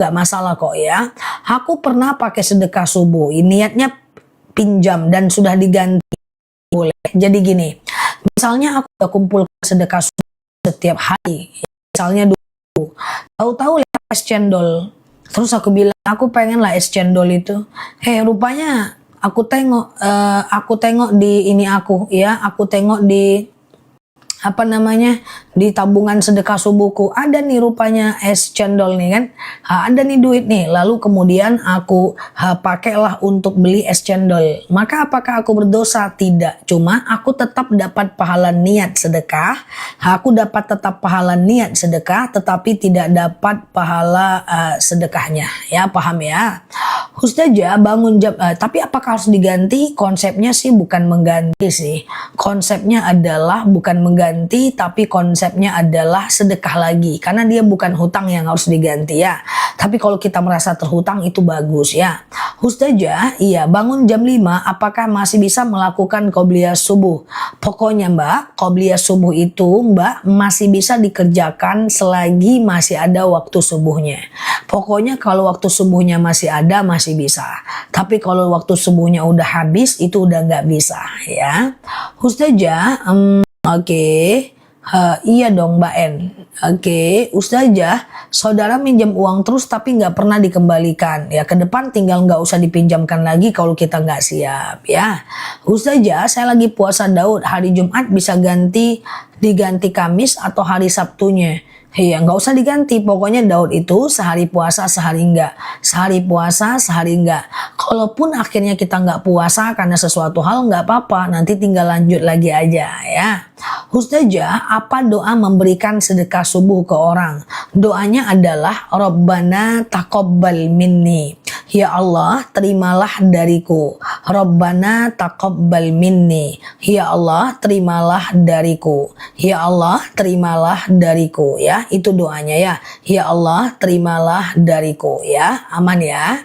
Gak masalah kok ya. Aku pernah pakai sedekah subuh, niatnya pinjam dan sudah diganti, boleh. Jadi gini, misalnya aku udah kumpul sedekah subuh setiap hari, misalnya dulu, tahu-tahu lihat es cendol, terus aku bilang aku pengen lah es cendol itu. Rupanya aku tengok di ini aku ya, aku tengok di di tabungan sedekah subuhku ada nih rupanya es cendol nih kan, ada nih duit nih, lalu kemudian aku pakailah untuk beli es cendol. Maka apakah aku berdosa? Tidak, cuma aku tetap dapat pahala niat sedekah, aku dapat tetap pahala niat sedekah, tetapi tidak dapat pahala sedekahnya ya, paham ya? Ustazah bangun jam, tapi apakah harus diganti? Konsepnya sih bukan mengganti sih, konsepnya adalah bukan mengganti, tapi konsepnya adalah sedekah lagi, karena dia bukan hutang yang harus diganti ya. Tapi kalau kita merasa terhutang itu bagus ya. Ustazah, iya bangun jam 5, apakah masih bisa melakukan qobliyah subuh? Pokoknya Mbak, qobliyah subuh itu Mbak masih bisa dikerjakan selagi masih ada waktu subuhnya. Pokoknya kalau waktu subuhnya masih ada, masih bisa. Tapi kalau waktu subuhnya udah habis, itu udah nggak bisa ya. Ustazah, oke. Iya dong Mbak N. Oke, Ustazah, saudara minjam uang terus tapi nggak pernah dikembalikan. Ya ke depan tinggal nggak usah dipinjamkan lagi kalau kita nggak siap ya. Ustazah, saya lagi puasa Daud, hari Jumat bisa diganti Kamis atau hari Sabtunya? Iya, nggak usah diganti. Pokoknya Daud itu sehari puasa, sehari enggak. Sehari puasa, sehari enggak. Kalaupun akhirnya kita nggak puasa karena sesuatu hal, nggak apa-apa. Nanti tinggal lanjut lagi aja ya. Ustazah, apa doa memberikan sedekah subuh ke orang? Doanya adalah Rabbana taqabbal minni. Ya Allah, terimalah dariku. Rabbana taqabbal minni. Ya Allah, terimalah dariku. Ya Allah, terimalah dariku ya. Itu doanya ya. Ya Allah, terimalah dariku ya. Aman ya.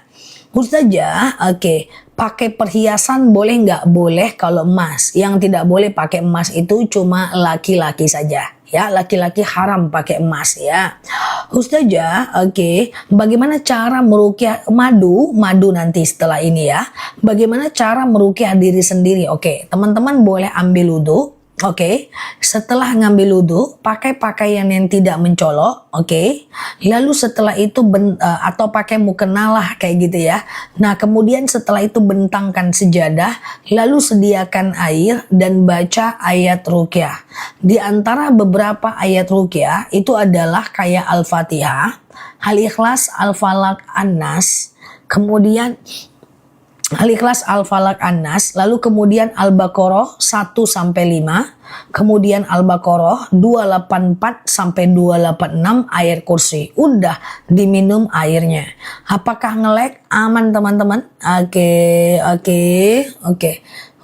Ustazah, oke. Pakai perhiasan boleh nggak? Boleh kalau emas. Yang tidak boleh pakai emas itu cuma laki-laki saja. Ya, laki-laki haram pakai emas ya. Ustazah, oke. Bagaimana cara meruqyah madu nanti setelah ini ya. Bagaimana cara meruqyah diri sendiri? Oke, teman-teman boleh ambil wudu. Oke, setelah ngambil wudu, pakai pakaian yang tidak mencolok, oke. Lalu setelah itu atau pakai mukenalah kayak gitu ya. Nah, kemudian setelah itu bentangkan sejadah, lalu sediakan air dan baca ayat ruqyah. Di antara beberapa ayat ruqyah itu adalah kayak Al-Fatihah, Al-Ikhlas, Al-Falaq, An-Nas, kemudian Al-Ikhlas, Al-Falaq, An-Nas, lalu kemudian Al-Baqarah 1 sampai 5, kemudian Al-Baqarah 284 sampai 286 ayat kursi. Udah diminum airnya. Apakah ngelek? Aman teman-teman? Oke.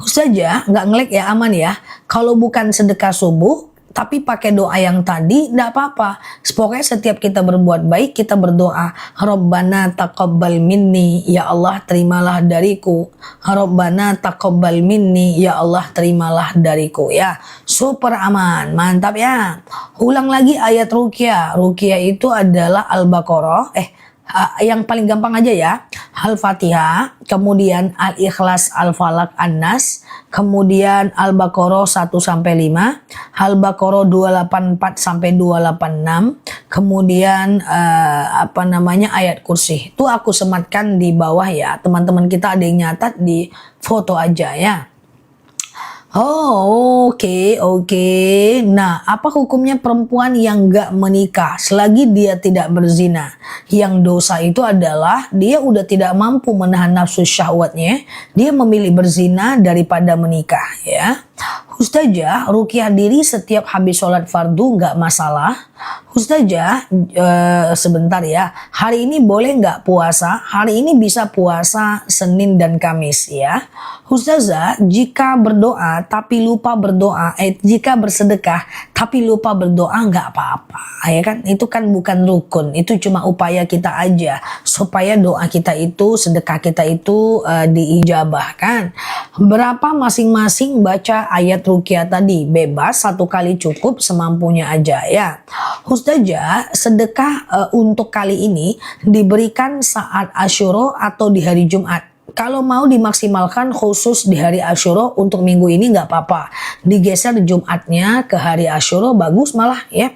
Ustazah, nggak ngelek ya, aman ya. Kalau bukan sedekah subuh tapi pakai doa yang tadi, tidak apa-apa. Pokoknya setiap kita berbuat baik, kita berdoa, Rabbana taqabbal minni, ya Allah terimalah dariku. Rabbana taqabbal minni, ya Allah terimalah dariku ya. Super aman, mantap ya. Ulang lagi ayat ruqyah. Ruqyah itu adalah Al-Baqarah, yang paling gampang aja ya. Al-Fatihah, kemudian Al-Ikhlas, Al-Falaq, An-Nas, kemudian Al-Baqarah 1 sampai 5, Al-Baqarah 284 sampai 286, kemudian ayat kursi. Itu aku sematkan di bawah ya. Teman-teman kita ada yang nyatat di foto aja ya. Oh, oke. Nah, apa hukumnya perempuan yang gak menikah selagi dia tidak berzina? Yang dosa itu adalah dia udah tidak mampu menahan nafsu syahwatnya, dia memilih berzina daripada menikah ya. Ustazah, ruqyah diri setiap habis sholat fardu nggak masalah. Ustazah, sebentar ya. Hari ini boleh nggak puasa? Hari ini bisa puasa Senin dan Kamis ya. Ustazah, jika berdoa tapi lupa berdoa, jika bersedekah tapi lupa berdoa nggak apa-apa, ya kan? Itu kan bukan rukun, itu cuma upaya kita aja supaya doa kita itu, sedekah kita itu diijabahkan. Berapa masing-masing baca ayat ruqyah tadi, bebas, 1 kali cukup, semampunya aja ya. Ustazah, sedekah untuk kali ini diberikan saat Asyura atau di hari Jumat. Kalau mau dimaksimalkan khusus di hari Asyura untuk minggu ini nggak apa-apa. Digeser Jumatnya ke hari Asyura bagus malah ya.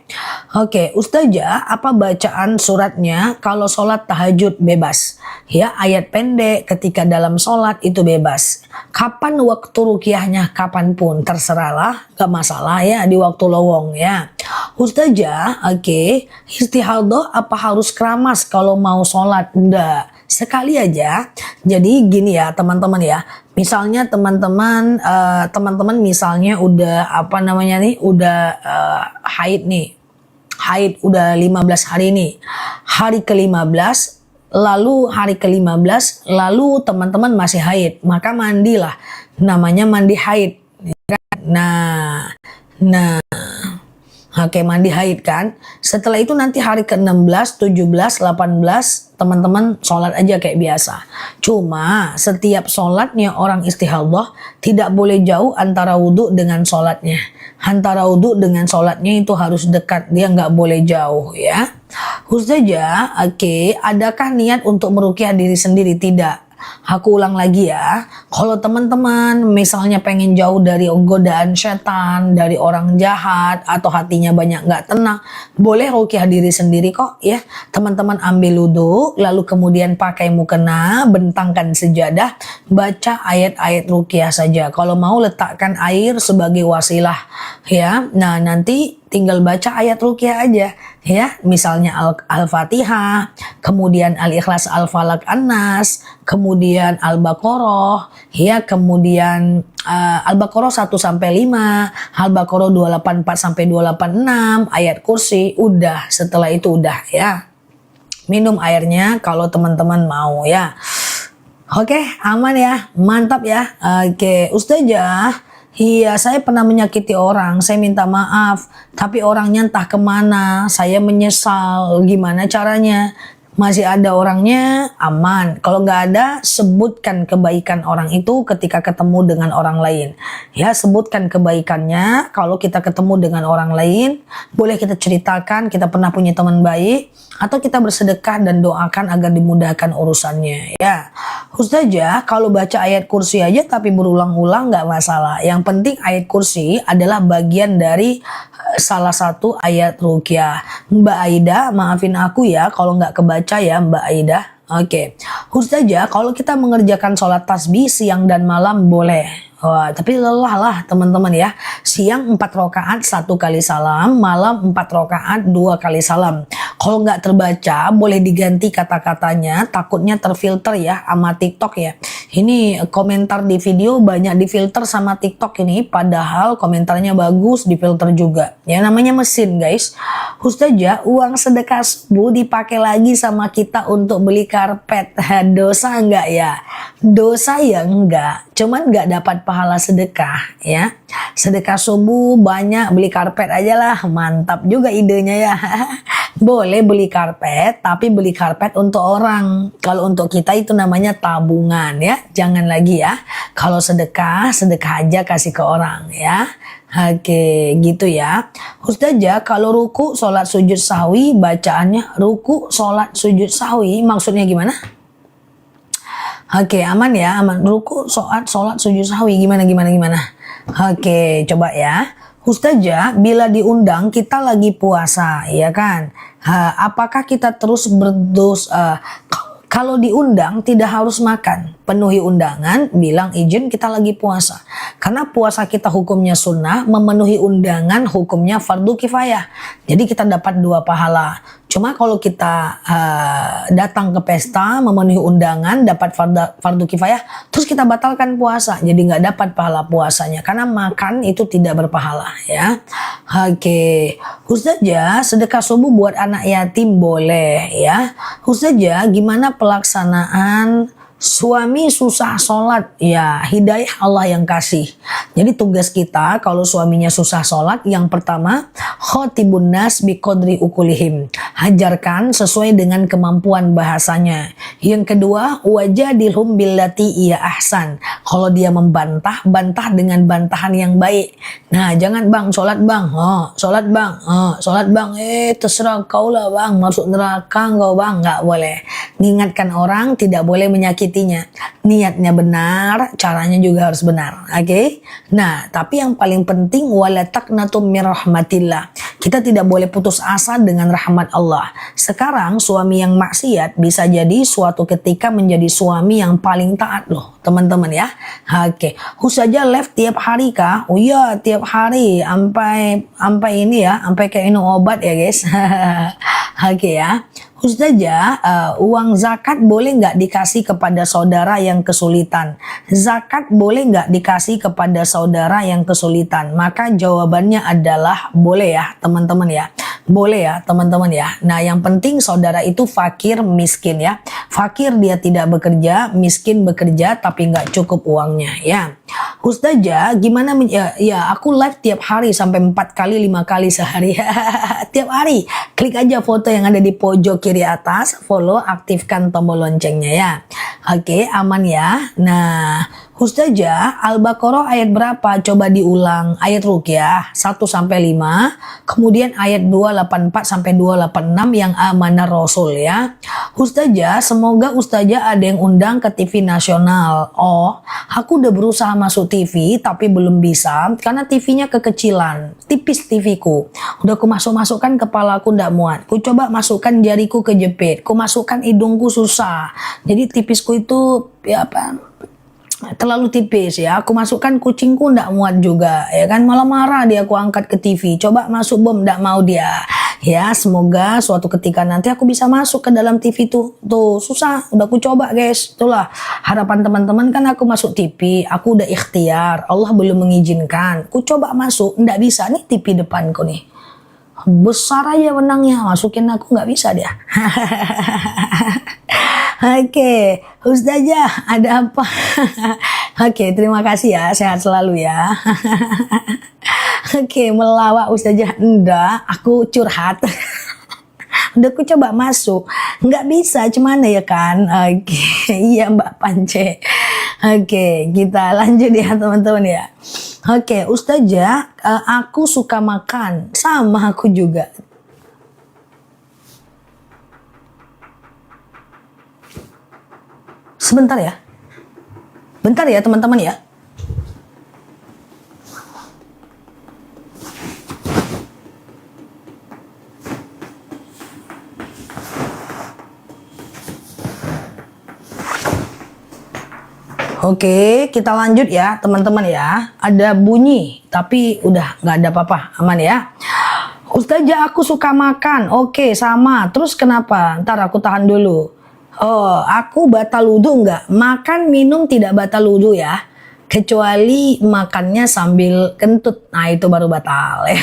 Oke, Ustazah, apa bacaan suratnya kalau sholat tahajud bebas? Ya, ayat pendek ketika dalam sholat itu bebas. Kapan waktu ruqyahnya? Kapanpun, terserahlah, nggak masalah ya di waktu lowong ya. Ustazah, oke, istihadah apa harus keramas kalau mau sholat? Enggak. Sekali aja. Jadi gini ya teman-teman ya, misalnya teman-teman misalnya udah udah haid nih, haid udah 15 hari nih, hari ke-15 lalu teman-teman masih haid, maka mandilah, namanya mandi haid. Nah Oke, mandi haid kan. Setelah itu nanti hari ke-16, 17, 18 teman-teman sholat aja kayak biasa. Cuma setiap sholatnya orang istihadah tidak boleh jauh antara wudhu dengan sholatnya. Antara wudhu dengan sholatnya itu harus dekat, dia nggak boleh jauh ya. Ustazah, oke, adakah niat untuk meruqyah diri sendiri? Tidak. Aku ulang lagi ya, kalau teman-teman misalnya pengen jauh dari godaan setan, dari orang jahat, atau hatinya banyak nggak tenang, boleh ruqyah diri sendiri kok ya. Teman-teman ambil wudhu, lalu kemudian pakai mukena, bentangkan sejadah, baca ayat-ayat ruqyah saja. Kalau mau letakkan air sebagai wasilah ya. Nah nanti tinggal baca ayat ruqyah aja ya, misalnya Al-Fatihah, kemudian Al-Ikhlas, Al-Falaq, An-Nas, kemudian Al-Baqarah ya, kemudian Al-Baqarah 1 sampai 5, Al-Baqarah 284 sampai 286, ayat kursi, udah, setelah itu udah ya. Minum airnya kalau teman-teman mau ya. Oke, aman ya, mantap ya. Oke, Ustazah, iya, saya pernah menyakiti orang, saya minta maaf, tapi orangnya entah kemana, saya menyesal, gimana caranya? Masih ada orangnya, aman. Kalau nggak ada, sebutkan kebaikan orang itu ketika ketemu dengan orang lain. Ya, sebutkan kebaikannya. Kalau kita ketemu dengan orang lain, boleh kita ceritakan kita pernah punya teman baik, atau kita bersedekah dan doakan agar dimudahkan urusannya. Ya, Ustazah, kalau baca ayat kursi aja tapi berulang-ulang nggak masalah. Yang penting ayat kursi adalah bagian dari salah satu ayat ruqyah. Mbak Aida, maafin aku ya kalau nggak kebaca ya Mbak Aida. Oke, Ustazah, kalau kita mengerjakan sholat tasbih siang dan malam boleh. Wah, tapi lelah lah teman-teman ya. Siang 4 rakaat 1 kali salam, malam 4 rakaat 2 kali salam. Kalau nggak terbaca boleh diganti kata-katanya, takutnya terfilter ya sama TikTok ya. Ini komentar di video banyak difilter sama TikTok ini, padahal komentarnya bagus, difilter juga. Ya namanya mesin guys. Ustazah, uang sedekah subuh dipakai lagi sama kita untuk beli karpet. Dosa nggak ya? Dosa ya enggak, cuman nggak dapat pahala sedekah ya. Sedekah subuh banyak, beli karpet aja lah, mantap juga idenya ya. Boleh beli karpet, tapi beli karpet untuk orang. Kalau untuk kita itu namanya tabungan ya. Jangan lagi ya. Kalau sedekah, sedekah aja kasih ke orang ya. Oke, gitu ya. Ustazah, kalau ruku, sholat, sujud, sahwi, bacaannya ruku, sholat, sujud, sahwi, maksudnya gimana? Oke, aman ya, aman. Ruku, sholat, sujud, sahwi, gimana? Oke, coba ya. Ustazah, bila diundang kita lagi puasa, ya kan? Apakah kita terus berdosa? Kalau diundang tidak harus makan, penuhi undangan, bilang izin kita lagi puasa. Karena puasa kita hukumnya sunnah, memenuhi undangan hukumnya fardu kifayah. Jadi kita dapat 2 pahala. Cuma kalau kita datang ke pesta, memenuhi undangan, dapat fardu kifayah, terus kita batalkan puasa, jadi nggak dapat pahala puasanya. Karena makan itu tidak berpahala ya. Oke, Ustazah, sedekah subuh buat anak yatim boleh ya. Ustazah, gimana pelaksanaan Suami susah sholat, ya hidayah Allah yang kasih. Jadi tugas kita kalau suaminya susah sholat, yang pertama, khotibun nas biqadri ukulihim. Hajarkan sesuai dengan kemampuan bahasanya. Yang kedua, wajadilhum billati iya ahsan. Kalau dia membantah, bantah dengan bantahan yang baik. Nah, jangan bang, sholat bang, sholat bang, sholat bang, terserah kau lah bang, masuk neraka kau bang, nggak boleh. Mengingatkan orang tidak boleh menyakitinya. Niatnya benar, caranya juga harus benar. Oke? Nah, tapi yang paling penting wala taqnatum min rahmatillah. Kita tidak boleh putus asa dengan rahmat Allah. Sekarang suami yang maksiat bisa jadi suatu ketika menjadi suami yang paling taat loh, teman-teman ya. Oke. Saja live tiap hari kah? Oh iya, tiap hari sampai ini ya, sampai kayak minum obat ya, guys. Oke ya. Ustazah, uang zakat boleh nggak dikasih kepada saudara yang kesulitan? Zakat boleh nggak dikasih kepada saudara yang kesulitan? Maka jawabannya adalah boleh ya teman-teman ya. Boleh ya teman-teman ya. Nah yang penting saudara itu fakir miskin ya. Fakir dia tidak bekerja, miskin bekerja tapi nggak cukup uangnya ya. Ustazah gimana ya aku live tiap hari sampai 4 kali 5 kali sehari. Tiap hari. Klik aja foto yang ada di pojok kiri atas, follow, aktifkan tombol loncengnya ya. Oke, aman ya. Nah, Ustazah, Al-Baqarah ayat berapa? Coba diulang. Ayat Ruqyah 1 sampai 5, kemudian ayat 284 sampai 286 yang amanah Rasul ya. Ustazah, semoga Ustazah ada yang undang ke TV nasional. Oh, aku udah berusaha masuk TV tapi belum bisa karena TV-nya kekecilan. Tipis TV-ku. Udah aku masukkan kepala aku ndak muat. Ku coba masukkan jariku kejepit. Ku masukkan hidungku susah. Jadi tipisku itu ya apa? Terlalu tipis ya. Aku masukkan kucingku ndak muat juga ya kan, malah marah dia, aku angkat ke TV, coba masuk bom, ndak mau dia ya. Semoga suatu ketika nanti aku bisa masuk ke dalam TV tuh susah, udah aku coba guys. Itulah harapan teman-teman kan, aku masuk TV, aku udah ikhtiar, Allah belum mengizinkan, ku coba masuk, ndak bisa nih TV depanku nih besar aja menangnya, masukin aku nggak bisa dia. Oke, Ustazah ada apa? Oke, terima kasih ya, sehat selalu ya. Oke, melawak Ustazah, enggak, aku curhat. Udah aku coba masuk, nggak bisa, cuman ya kan. Oke, iya Mbak Pance. Oke, kita lanjut ya teman-teman ya. Oke, Ustazah, aku suka makan, sama aku juga. Sebentar ya. Bentar ya teman-teman ya. Oke, kita lanjut ya teman-teman ya. Ada bunyi, tapi udah nggak ada apa-apa, aman ya. Ustazah, aku suka makan. Oke, sama. Terus kenapa? Ntar aku tahan dulu. Oh, aku batal wudu nggak? Makan minum tidak batal wudu ya. Kecuali makannya sambil kentut. Nah, itu baru batal ya.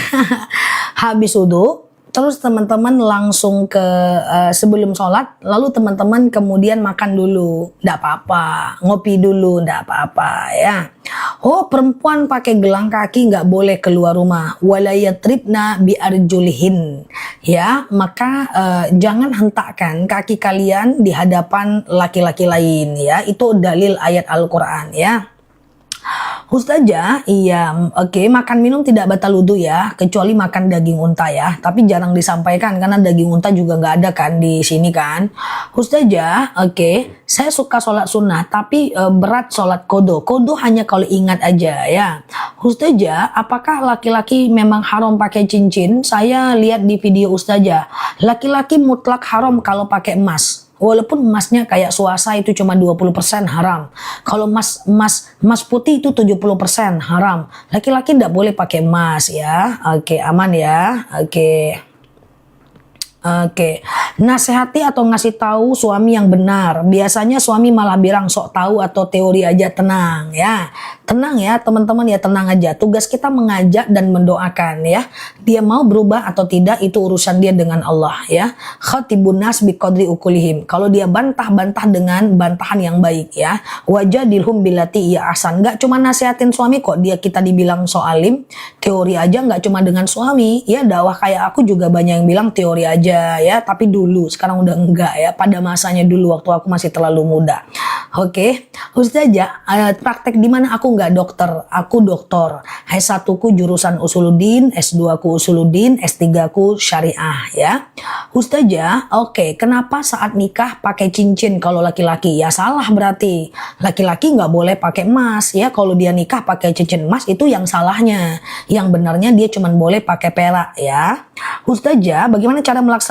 Habis wudu, terus teman-teman langsung ke sebelum sholat, lalu teman-teman kemudian makan dulu, ndak apa-apa. Ngopi dulu, ndak apa-apa ya. Oh, perempuan pakai gelang kaki nggak boleh keluar rumah. Walayatribna biarjulihin. Ya, maka jangan hentakkan kaki kalian di hadapan laki-laki lain ya. Itu dalil ayat Al-Qur'an ya. Ustazah, iya, oke, makan minum tidak batal wudu ya, kecuali makan daging unta ya. Tapi jarang disampaikan karena daging unta juga nggak ada kan di sini kan. Ustazah, oke, saya suka sholat sunnah, tapi berat sholat kodo. Kodo hanya kalau ingat aja ya. Ustazah, apakah laki-laki memang haram pakai cincin? Saya lihat di video Ustazah, laki-laki mutlak haram kalau pakai emas. Walaupun emasnya kayak swasta itu cuma 20% haram. Kalau emas putih itu 70% haram. Laki-laki tidak boleh pakai emas ya. Oke, aman ya. Oke. Oke, nasihati atau ngasih tahu suami yang benar. Biasanya suami malah bilang sok tahu atau teori aja. Tenang ya. Tenang ya teman-teman ya, tenang aja. Tugas kita mengajak dan mendoakan ya. Dia mau berubah atau tidak itu urusan dia dengan Allah ya. Khatibun nas biqadri ukulihim. Kalau dia bantah dengan bantahan yang baik ya. Wajadilhum billati ya ahsan. Enggak cuma nasihatin suami kok dia kita dibilang soalim. Teori aja enggak cuma dengan suami ya. Dakwah kayak aku juga banyak yang bilang teori aja ya, tapi dulu, sekarang udah enggak ya, pada masanya dulu waktu aku masih terlalu muda. Oke, Ustazah, praktek di mana? Aku enggak dokter, aku doktor. S1 ku jurusan Usuluddin, S2 ku Usuluddin, S3 ku Syariah ya. Ustazah, oke, kenapa saat nikah pakai cincin kalau laki-laki? Ya salah berarti. Laki-laki nggak boleh pakai emas ya. Kalau dia nikah pakai cincin emas itu yang salahnya. Yang benarnya dia cuma boleh pakai perak ya. Ustazah, bagaimana cara melaksanakan?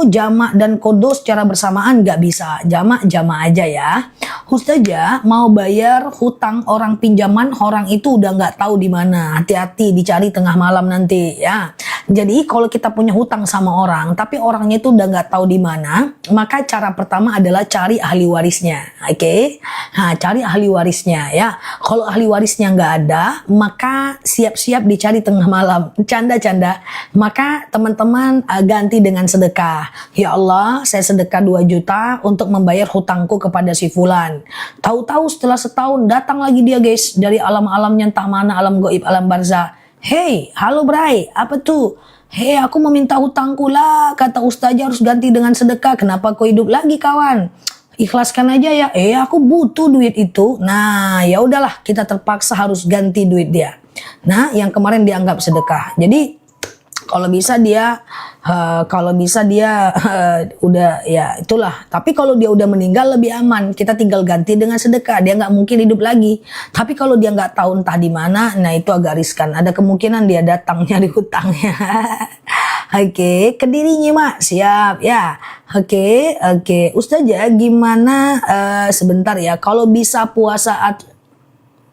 Jamak dan kodo secara bersamaan nggak bisa. Jamak aja ya. Ustazah, mau bayar hutang orang pinjaman, orang itu udah nggak tahu di mana. Hati-hati dicari tengah malam nanti ya. Jadi kalau kita punya hutang sama orang, tapi orangnya itu udah nggak tahu di mana, maka cara pertama adalah cari ahli warisnya. Oke? Nah, cari ahli warisnya ya. Kalau ahli warisnya nggak ada, maka siap-siap dicari tengah malam. Canda-canda. Maka teman-teman ganti dengan sedekah. Ya Allah, saya sedekah 2 juta untuk membayar hutangku kepada si fulan. Tahu-tahu setelah setahun datang lagi dia guys dari alam-alamnya entah mana, alam gaib, alam barzah. Hey, halo Bray, apa tuh? Hey, aku meminta hutangku lah, kata Ustazah harus ganti dengan sedekah. Kenapa kau hidup lagi kawan? Ikhlaskan aja ya. Aku butuh duit itu. Nah, ya udahlah, kita terpaksa harus ganti duit dia. Nah, yang kemarin dianggap sedekah. Jadi kalau bisa dia udah ya itulah. Tapi kalau dia udah meninggal lebih aman. Kita tinggal ganti dengan sedekah. Dia nggak mungkin hidup lagi. Tapi kalau dia nggak tahu entah di mana, nah itu agak riskan. Ada kemungkinan dia datang nyari hutangnya. Oke, Kedirinya mak siap ya. Oke. Ustazah gimana sebentar ya. Kalau bisa puasa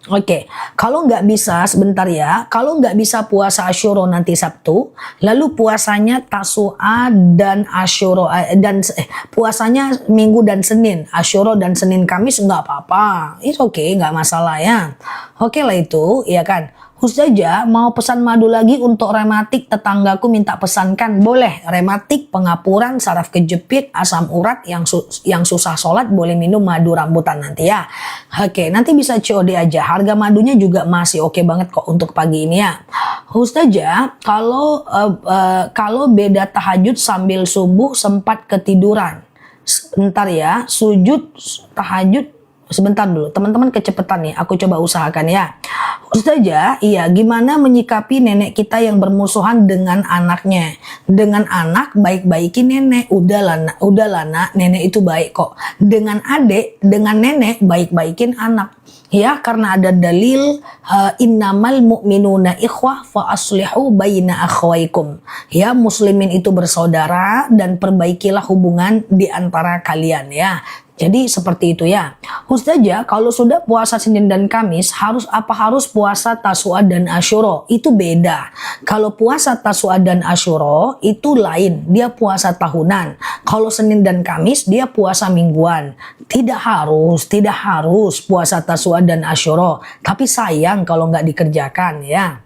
Oke, kalau nggak bisa sebentar ya, kalau nggak bisa puasa Asyura nanti Sabtu, lalu puasanya Tasu'a dan Asyura puasanya Minggu dan Senin, Asyura dan Senin Kamis nggak apa-apa, it's okay, nggak masalah ya. Oke lah itu, ya kan. Ustazah mau pesan madu lagi untuk rematik, tetanggaku minta pesankan. Boleh, rematik, pengapuran, saraf kejepit, asam urat, yang susah sholat boleh minum madu rambutan nanti ya. Oke, nanti bisa COD aja. Harga madunya juga masih oke banget kok untuk pagi ini ya. Ustazah, kalau beda tahajud sambil subuh sempat ketiduran. Bentar ya, sujud tahajud sebentar dulu. Teman-teman kecepetan nih, aku coba usahakan ya. Ustazah, iya gimana menyikapi nenek kita yang bermusuhan dengan anaknya? Dengan anak baik-baikin nenek, udahlah nak, nenek itu baik kok. Dengan adik, dengan nenek baik-baikin anak. Ya, karena ada dalil innamal mu'minuna ikhwah fa aslihu baina akhwaikum. Ya, muslimin itu bersaudara dan perbaikilah hubungan di antara kalian ya. Jadi seperti itu ya. Ustazah, kalau sudah puasa Senin dan Kamis harus puasa Tasu'a dan Asyura? Itu beda. Kalau puasa Tasu'a dan Asyura itu lain, dia puasa tahunan. Kalau Senin dan Kamis dia puasa mingguan. Tidak harus puasa Tasu'a dan Asyura. Tapi sayang kalau nggak dikerjakan ya.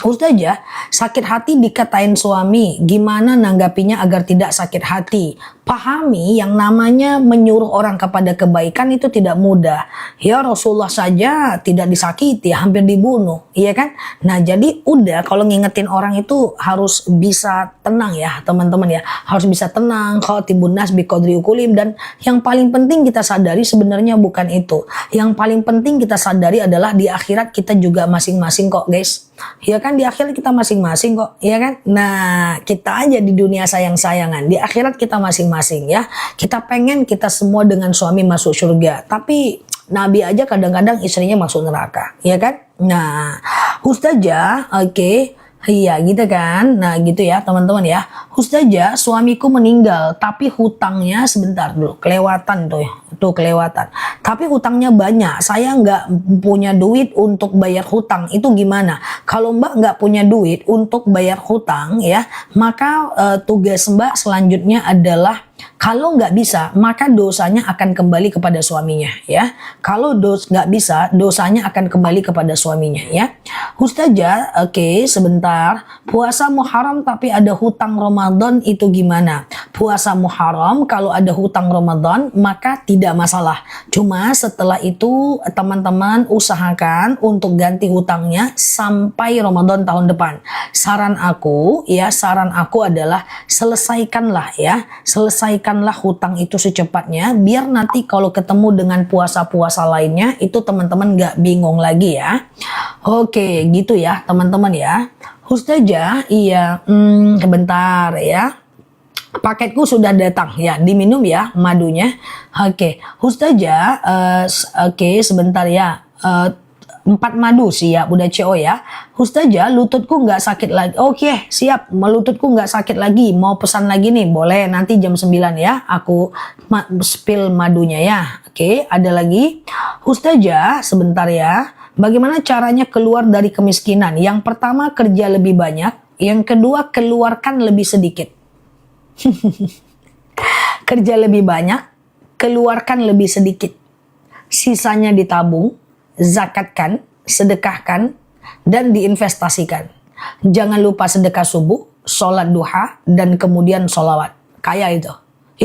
Ustazah, sakit hati dikatain suami, gimana nanggapinya agar tidak sakit hati? Pahami yang namanya menyuruh orang kepada kebaikan itu tidak mudah. Ya Rasulullah saja tidak disakiti, hampir dibunuh, iya kan? Nah jadi udah kalau ngingetin orang itu harus bisa tenang ya teman-teman ya. Harus bisa tenang, khatibun nas biqadri uqulim, dan yang paling penting kita sadari sebenarnya bukan itu. Yang paling penting kita sadari adalah di akhirat kita juga masing-masing kok guys. Ya kan di akhirat kita masing-masing kok, ya kan? Nah, kita aja di dunia sayang-sayangan, di akhirat kita masing-masing ya. Kita pengen kita semua dengan suami masuk surga, tapi Nabi aja kadang-kadang istrinya masuk neraka, ya kan? Nah, Ustazah, oke. Iya gitu kan. Nah gitu ya teman-teman ya. Ustazah, suamiku meninggal tapi hutangnya sebentar dulu kelewatan tuh ya. Tuh kelewatan. Tapi hutangnya banyak. Saya nggak punya duit untuk bayar hutang. Itu gimana? Kalau Mbak nggak punya duit untuk bayar hutang ya, maka tugas Mbak selanjutnya adalah kalau nggak bisa, maka dosanya akan kembali kepada suaminya ya. Kalau nggak bisa, dosanya akan kembali kepada suaminya ya. Ustazah, oke, sebentar. Puasa Muharram tapi ada hutang Ramadan itu gimana? Puasa Muharram kalau ada hutang Ramadan maka tidak masalah. Cuma setelah itu teman-teman usahakan untuk ganti hutangnya sampai Ramadan tahun depan. Saran aku adalah selesaikanlah ya. Selesaikanlah hutang itu secepatnya biar nanti kalau ketemu dengan puasa-puasa lainnya itu teman-teman nggak bingung lagi ya. Oke, gitu ya teman-teman ya. Ustazah, iya, bentar ya. Paketku sudah datang ya, diminum ya madunya. Oke, Ustazah, oke sebentar ya. 4 madu siap, udah CO ya. Ustazah, lututku nggak sakit lagi. Oke, siap, lututku nggak sakit lagi. Mau pesan lagi nih, boleh nanti jam 9 ya. Aku spill madunya ya. Oke, ada lagi. Ustazah, sebentar ya. Bagaimana caranya keluar dari kemiskinan? Yang pertama kerja lebih banyak, yang kedua keluarkan lebih sedikit. Kerja lebih banyak, keluarkan lebih sedikit. Sisanya ditabung, zakatkan, sedekahkan, dan diinvestasikan. Jangan lupa sedekah subuh, sholat duha, dan kemudian sholawat. Kayak itu.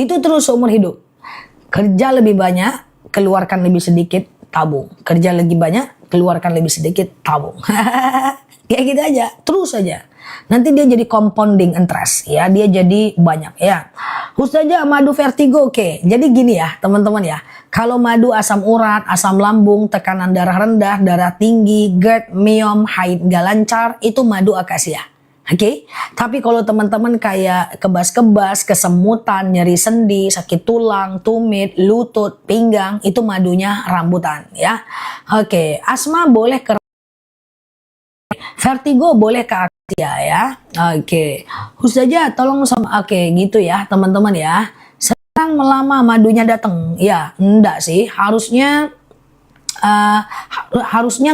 Itu terus seumur hidup. Kerja lebih banyak, keluarkan lebih sedikit, tabung. Kerja lebih banyak, keluarkan lebih sedikit, tabung. Kayak gitu aja, terus aja. Nanti dia jadi compounding interest ya, dia jadi banyak ya. Ustazah, madu vertigo oke. Jadi gini ya teman-teman ya, kalau madu asam urat, asam lambung, tekanan darah rendah, darah tinggi, GERD, myom, haid gak lancar, itu madu akasia. Oke, tapi kalau teman-teman kayak kebas-kebas, kesemutan, nyeri sendi, sakit tulang, tumit, lutut, pinggang, itu madunya rambutan ya. Oke, asma boleh ke vertigo boleh ke akasia ya. Oke. Ustazah tolong sama gitu ya teman-teman ya. Sekarang melama madunya datang. Ya, enggak sih. Harusnya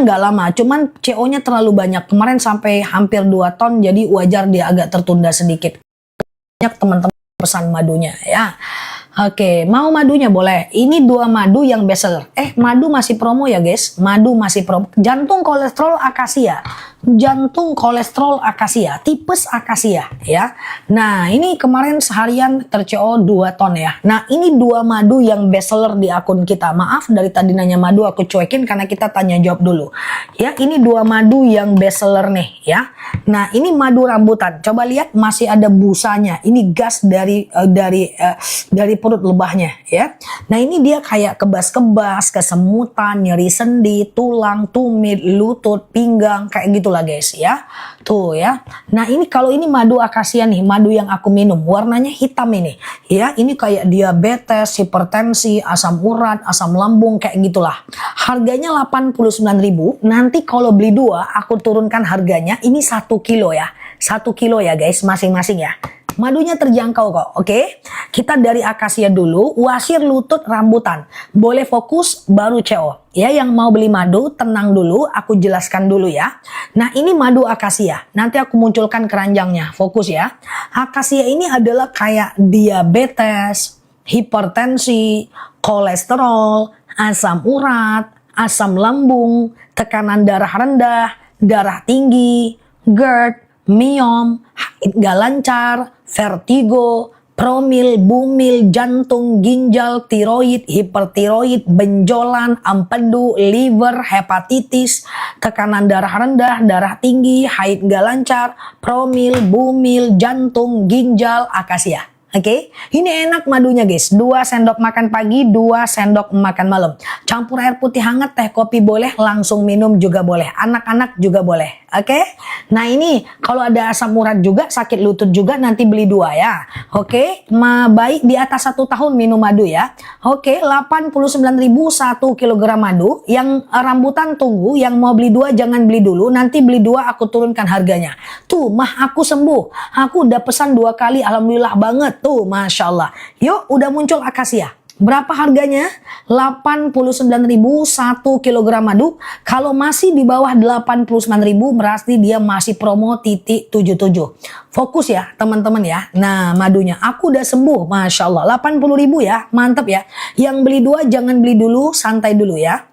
nggak lama. Cuman CO-nya terlalu banyak. Kemarin sampai hampir 2 ton jadi wajar dia agak tertunda sedikit. Banyak teman-teman pesan madunya ya. Oke, mau madunya boleh. Ini 2 madu yang bestseller. Madu masih promo ya guys. Madu masih promo. Jantung kolesterol akasia. Jantung kolesterol akasia. Tipes akasia ya. Nah, ini kemarin seharian ter-CO 2 ton ya. Nah, ini 2 madu yang bestseller di akun kita. Maaf dari tadi nanya madu aku cuekin karena kita tanya jawab dulu. Ya, ini 2 madu yang bestseller nih ya. Nah, ini madu rambutan. Coba lihat masih ada busanya. Ini gas dari perut lebahnya ya. Nah ini dia kayak kebas-kebas, kesemutan, nyeri sendi, tulang, tumit, lutut, pinggang kayak gitulah guys ya. Tuh ya. Nah ini kalau ini madu akasia nih, madu yang aku minum, warnanya hitam ini ya. Ini kayak diabetes, hipertensi, asam urat, asam lambung kayak gitulah. Harganya 89.000. Nanti kalau beli 2 aku turunkan harganya ini 1 kilo ya. 1 kilo ya guys masing-masing ya. Madunya terjangkau kok, oke? Kita dari akasia dulu, wasir lutut rambutan. Boleh fokus baru CO. Ya, yang mau beli madu tenang dulu, aku jelaskan dulu ya. Nah, ini madu akasia. Nanti aku munculkan keranjangnya, fokus ya. Akasia ini adalah kayak diabetes, hipertensi, kolesterol, asam urat, asam lambung, tekanan darah rendah, darah tinggi, GERD, myom, gak lancar, vertigo, promil, bumil, jantung, ginjal, tiroid, hipertiroid, benjolan, empedu, liver, hepatitis, tekanan darah rendah, darah tinggi, haid gak lancar, promil, bumil, jantung, ginjal, akasia. Oke, ini enak madunya guys. 2 sendok makan pagi, 2 sendok makan malam. Campur air putih hangat, teh kopi boleh, langsung minum juga boleh. Anak-anak juga boleh. Oke. Nah ini kalau ada asam urat juga, sakit lutut juga, nanti beli 2 ya. Oke. Baik di atas 1 tahun minum madu ya. Oke. 89.000 1 kilogram madu. Yang rambutan tunggu, yang mau beli 2 jangan beli dulu. Nanti beli 2 aku turunkan harganya. Tuh mah aku sembuh. Aku udah pesan 2 kali, alhamdulillah banget. Tuh Masya Allah. Yuk udah muncul akasia. Berapa harganya? 89.000 1 kilogram madu. Kalau masih di bawah 89.000 berarti dia masih promo titik 77. Fokus ya teman-teman ya. Nah madunya aku udah sembuh Masya Allah. 80.000 ya, mantep ya. Yang beli 2 jangan beli dulu, santai dulu ya.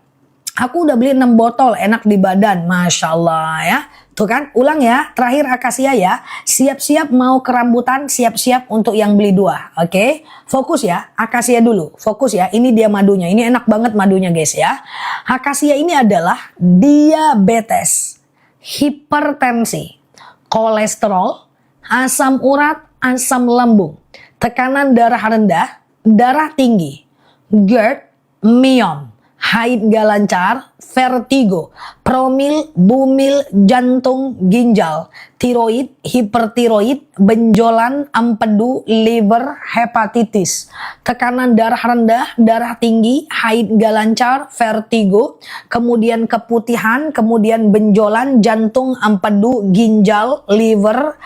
Aku udah beli 6 botol, enak di badan, Masya Allah ya. Tuh kan, ulang ya, terakhir akasia ya. Siap-siap mau ke rambutan, siap-siap untuk yang beli 2, oke? Fokus ya, akasia dulu, fokus ya. Ini dia madunya, ini enak banget madunya guys ya. Akasia ini adalah diabetes, hipertensi, kolesterol, asam urat, asam lambung, tekanan darah rendah, darah tinggi, GERD, myom, haid gak lancar, vertigo, promil, bumil, jantung, ginjal, tiroid, hipertiroid, benjolan, empedu, liver, hepatitis, tekanan darah rendah, darah tinggi, haid gak lancar, vertigo, kemudian keputihan, kemudian benjolan, jantung, empedu, ginjal, liver,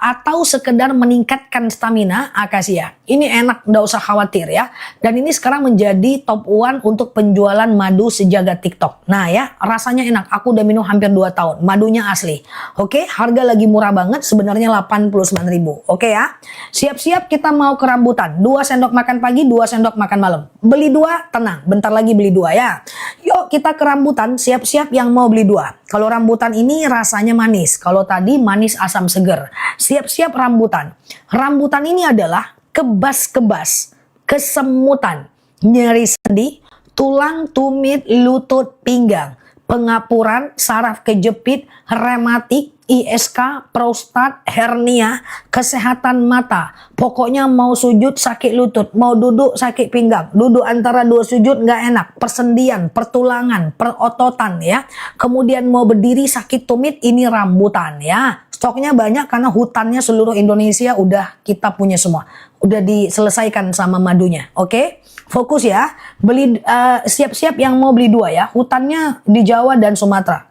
atau sekedar meningkatkan stamina, akasia. Ini enak, nggak usah khawatir ya. Dan ini sekarang menjadi top 1 untuk penjualan madu sejagat TikTok. Nah ya, rasanya enak. Aku udah minum hampir 2 tahun. Madunya asli. Oke, harga lagi murah banget. Sebenarnya 89.000. Oke ya. Siap-siap kita mau ke rambutan. 2 sendok makan pagi, 2 sendok makan malam. Beli 2, tenang. Bentar lagi beli 2 ya. Yuk kita ke rambutan. Siap-siap yang mau beli 2. Kalau rambutan ini rasanya manis. Kalau tadi manis asam seger. Siap-siap rambutan. Rambutan ini adalah kebas-kebas, kesemutan, nyeri sendi, tulang, tumit, lutut, pinggang, pengapuran, saraf kejepit, rematik, ISK, prostat, hernia, kesehatan mata. Pokoknya mau sujud sakit lutut, mau duduk sakit pinggang, duduk antara 2 sujud nggak enak, persendian, pertulangan, perototan ya. Kemudian mau berdiri sakit tumit, ini rambutan ya. Stoknya banyak karena hutannya seluruh Indonesia udah kita punya semua. Udah diselesaikan sama madunya. Oke? Fokus ya. Beli siap-siap yang mau beli 2 ya. Hutannya di Jawa dan Sumatera.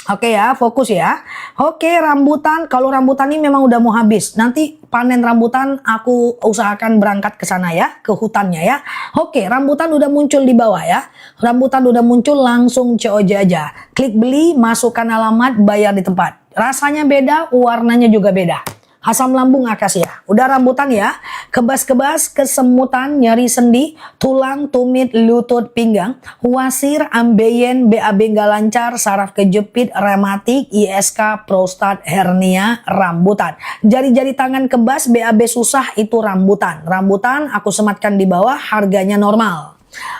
Oke ya, fokus ya. Oke, rambutan. Kalau rambutan ini memang udah mau habis. Nanti panen rambutan aku usahakan berangkat ke sana ya, ke hutannya ya. Oke, rambutan udah muncul di bawah ya. Rambutan udah muncul, langsung COJ aja. Klik beli, masukkan alamat, bayar di tempat. Rasanya beda, warnanya juga beda. Asam lambung akasia. Udah rambutan ya. Kebas-kebas, kesemutan, nyeri sendi, tulang, tumit, lutut, pinggang, wasir, ambeien, BAB gak lancar, saraf kejepit, rematik, ISK, prostat, hernia, rambutan. Jari-jari tangan kebas, BAB susah, itu rambutan. Rambutan aku sematkan di bawah, harganya normal.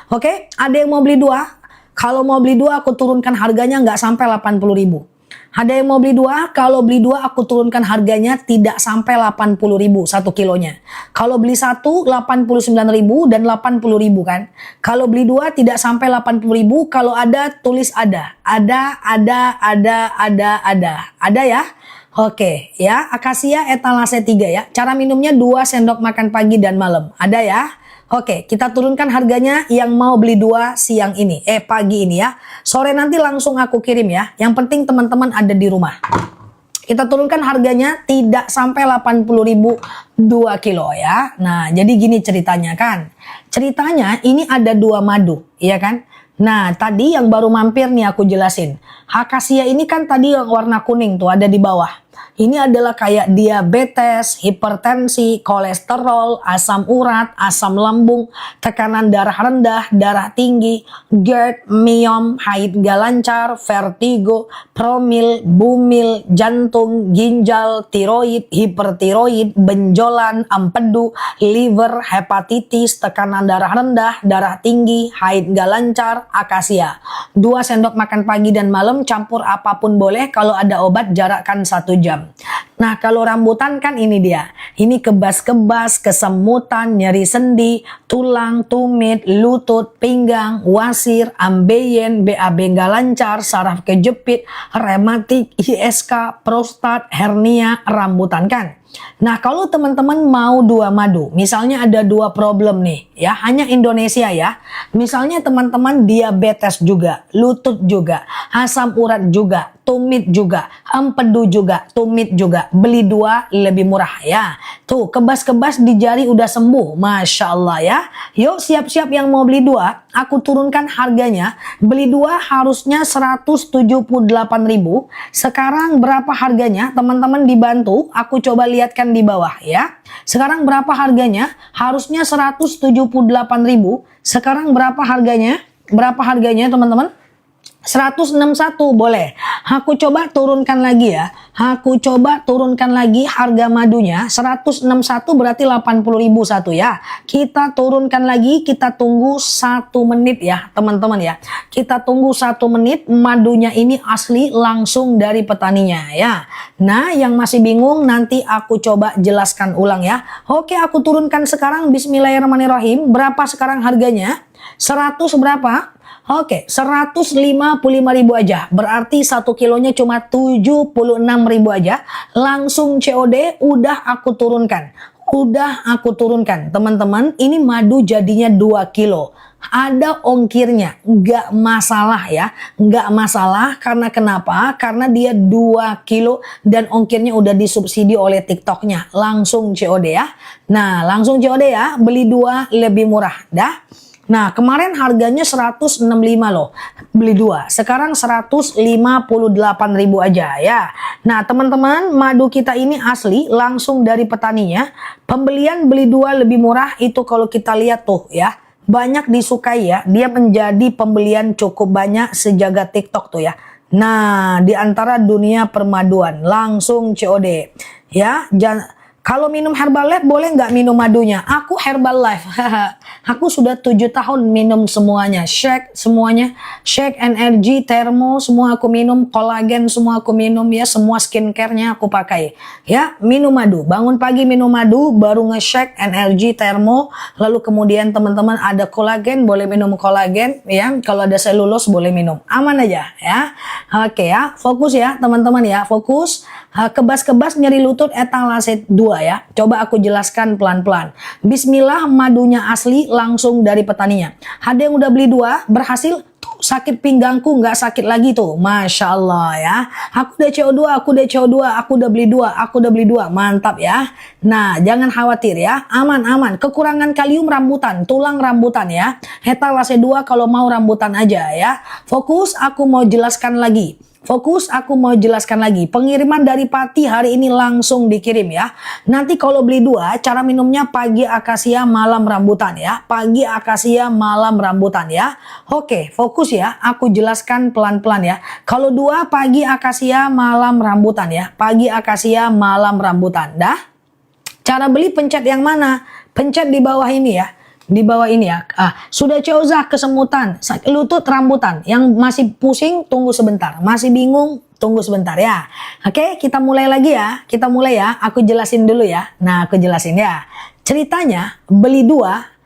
Oke, ada yang mau beli 2? Kalau mau beli 2 aku turunkan harganya nggak sampai 80.000. Ada yang mau beli 2? Kalau beli 2 aku turunkan harganya tidak sampai 80.000 1 kilonya. Kalau beli 1 89.000 dan 80.000 kan. Kalau beli 2 tidak sampai 80.000. Kalau ada tulis ada. Ada ya. Oke ya. Akasia etalase 3 ya. Cara minumnya 2 sendok makan pagi dan malam. Ada ya. Oke, kita turunkan harganya yang mau beli 2 siang ini, pagi ini ya. Sore nanti langsung aku kirim ya. Yang penting teman-teman ada di rumah. Kita turunkan harganya tidak sampai 80.000 2 kilo ya. Nah, jadi gini ceritanya kan. Ceritanya ini ada 2 madu, iya kan? Nah, tadi yang baru mampir nih aku jelasin. Akasia ini kan tadi yang warna kuning tuh ada di bawah. Ini adalah kayak diabetes, hipertensi, kolesterol, asam urat, asam lambung, tekanan darah rendah, darah tinggi, GERD, myom, haid gak lancar, vertigo, promil, bumil, jantung, ginjal, tiroid, hipertiroid, benjolan, empedu, liver, hepatitis, tekanan darah rendah, darah tinggi, haid gak lancar, akasia. 2 sendok makan pagi dan malam, campur apapun boleh, kalau ada obat jarakkan 1 jam. Nah, kalau rambutan kan ini dia. Ini kebas-kebas, kesemutan, nyeri sendi, tulang, tumit, lutut, pinggang, wasir, ambeien, BAB nggak lancar, saraf kejepit, rematik, ISK, prostat, hernia, rambutan kan. Nah, kalau teman-teman mau dua madu, misalnya ada dua problem nih, ya, hanya Indonesia ya. Misalnya teman-teman diabetes juga, lutut juga, asam urat juga, tumit juga, empedu juga, tumit juga. Beli dua lebih murah ya. Tuh, kebas-kebas di jari udah sembuh, Masya Allah ya. Yuk siap-siap yang mau beli dua, aku turunkan harganya. Beli dua harusnya 178.000. Sekarang berapa harganya? Teman-teman dibantu, aku coba lihatkan di bawah ya. Sekarang berapa harganya? Harusnya 178.000. Sekarang berapa harganya? Berapa harganya teman-teman? 161 boleh. Aku coba turunkan lagi ya. Aku coba turunkan lagi harga madunya. 161 berarti 80.000 satu ya. Kita turunkan lagi, kita tunggu 1 menit ya teman-teman ya. Kita tunggu 1 menit, madunya ini asli langsung dari petaninya ya. Nah, yang masih bingung nanti aku coba jelaskan ulang ya. Oke, aku turunkan sekarang. Bismillahirrahmanirrahim. Berapa sekarang harganya? 100 berapa? Oke, 155.000 aja. Berarti 1 kilonya cuma 76.000 aja. Langsung COD udah aku turunkan. Udah aku turunkan. Teman-teman, ini madu jadinya 2 kilo. Ada ongkirnya, nggak masalah ya. Nggak masalah karena kenapa? Karena dia 2 kilo dan ongkirnya udah disubsidi oleh TikToknya. Langsung COD ya. Nah, langsung COD ya. Beli 2 lebih murah. Dah. Nah, kemarin harganya 165 loh. Beli 2. Sekarang 158.000 aja ya. Nah, teman-teman, madu kita ini asli langsung dari petaninya. Pembelian beli 2 lebih murah itu kalau kita lihat tuh ya. Banyak disukai ya. Dia menjadi pembelian cukup banyak sejagat TikTok tuh ya. Nah, di antara dunia permaduan langsung COD. Ya, jangan. Kalau minum Herbalife boleh nggak minum madunya? Aku Herbalife. Aku sudah 7 tahun minum semuanya. Shake semuanya. Shake energy, termo, semua aku minum. Kolagen semua aku minum ya. Semua skincare-nya aku pakai. Ya, minum madu. Bangun pagi minum madu, baru nge-shake energy, termo. Lalu kemudian teman-teman ada kolagen, boleh minum kolagen. Ya, kalau ada selulus boleh minum. Aman aja ya. Oke ya, fokus ya teman-teman ya. Fokus. Kebas-kebas nyeri lutut etalase 2 ya. Coba aku jelaskan pelan-pelan. Bismillah, madunya asli langsung dari petaninya. Ada yang udah beli 2 berhasil. Tuh, sakit pinggangku nggak sakit lagi tuh. Masya Allah ya. Aku udah CO2, aku udah CO2, aku udah beli 2, aku udah beli 2. Mantap ya. Nah, jangan khawatir ya. Aman-aman. Kekurangan kalium rambutan, tulang rambutan ya. Etalase 2 kalau mau rambutan aja ya. Fokus, aku mau jelaskan lagi. Fokus, aku mau jelaskan lagi. Pengiriman dari Pati hari ini langsung dikirim ya. Nanti kalau beli 2, cara minumnya pagi akasia, malam rambutan ya. Pagi akasia, malam rambutan ya. Oke, fokus ya. Aku jelaskan pelan-pelan ya. Kalau 2, pagi akasia, malam rambutan ya. Pagi akasia, malam rambutan. Dah? Cara beli pencet yang mana? Pencet di bawah ini ya. Di bawah ini ya. Sudah COZA kesemutan, lutut rambutan. Yang masih pusing tunggu sebentar. Masih bingung tunggu sebentar ya. Oke, kita mulai lagi ya. Kita mulai ya. Aku jelasin dulu ya. Nah, aku jelasin ya. Ceritanya beli 2.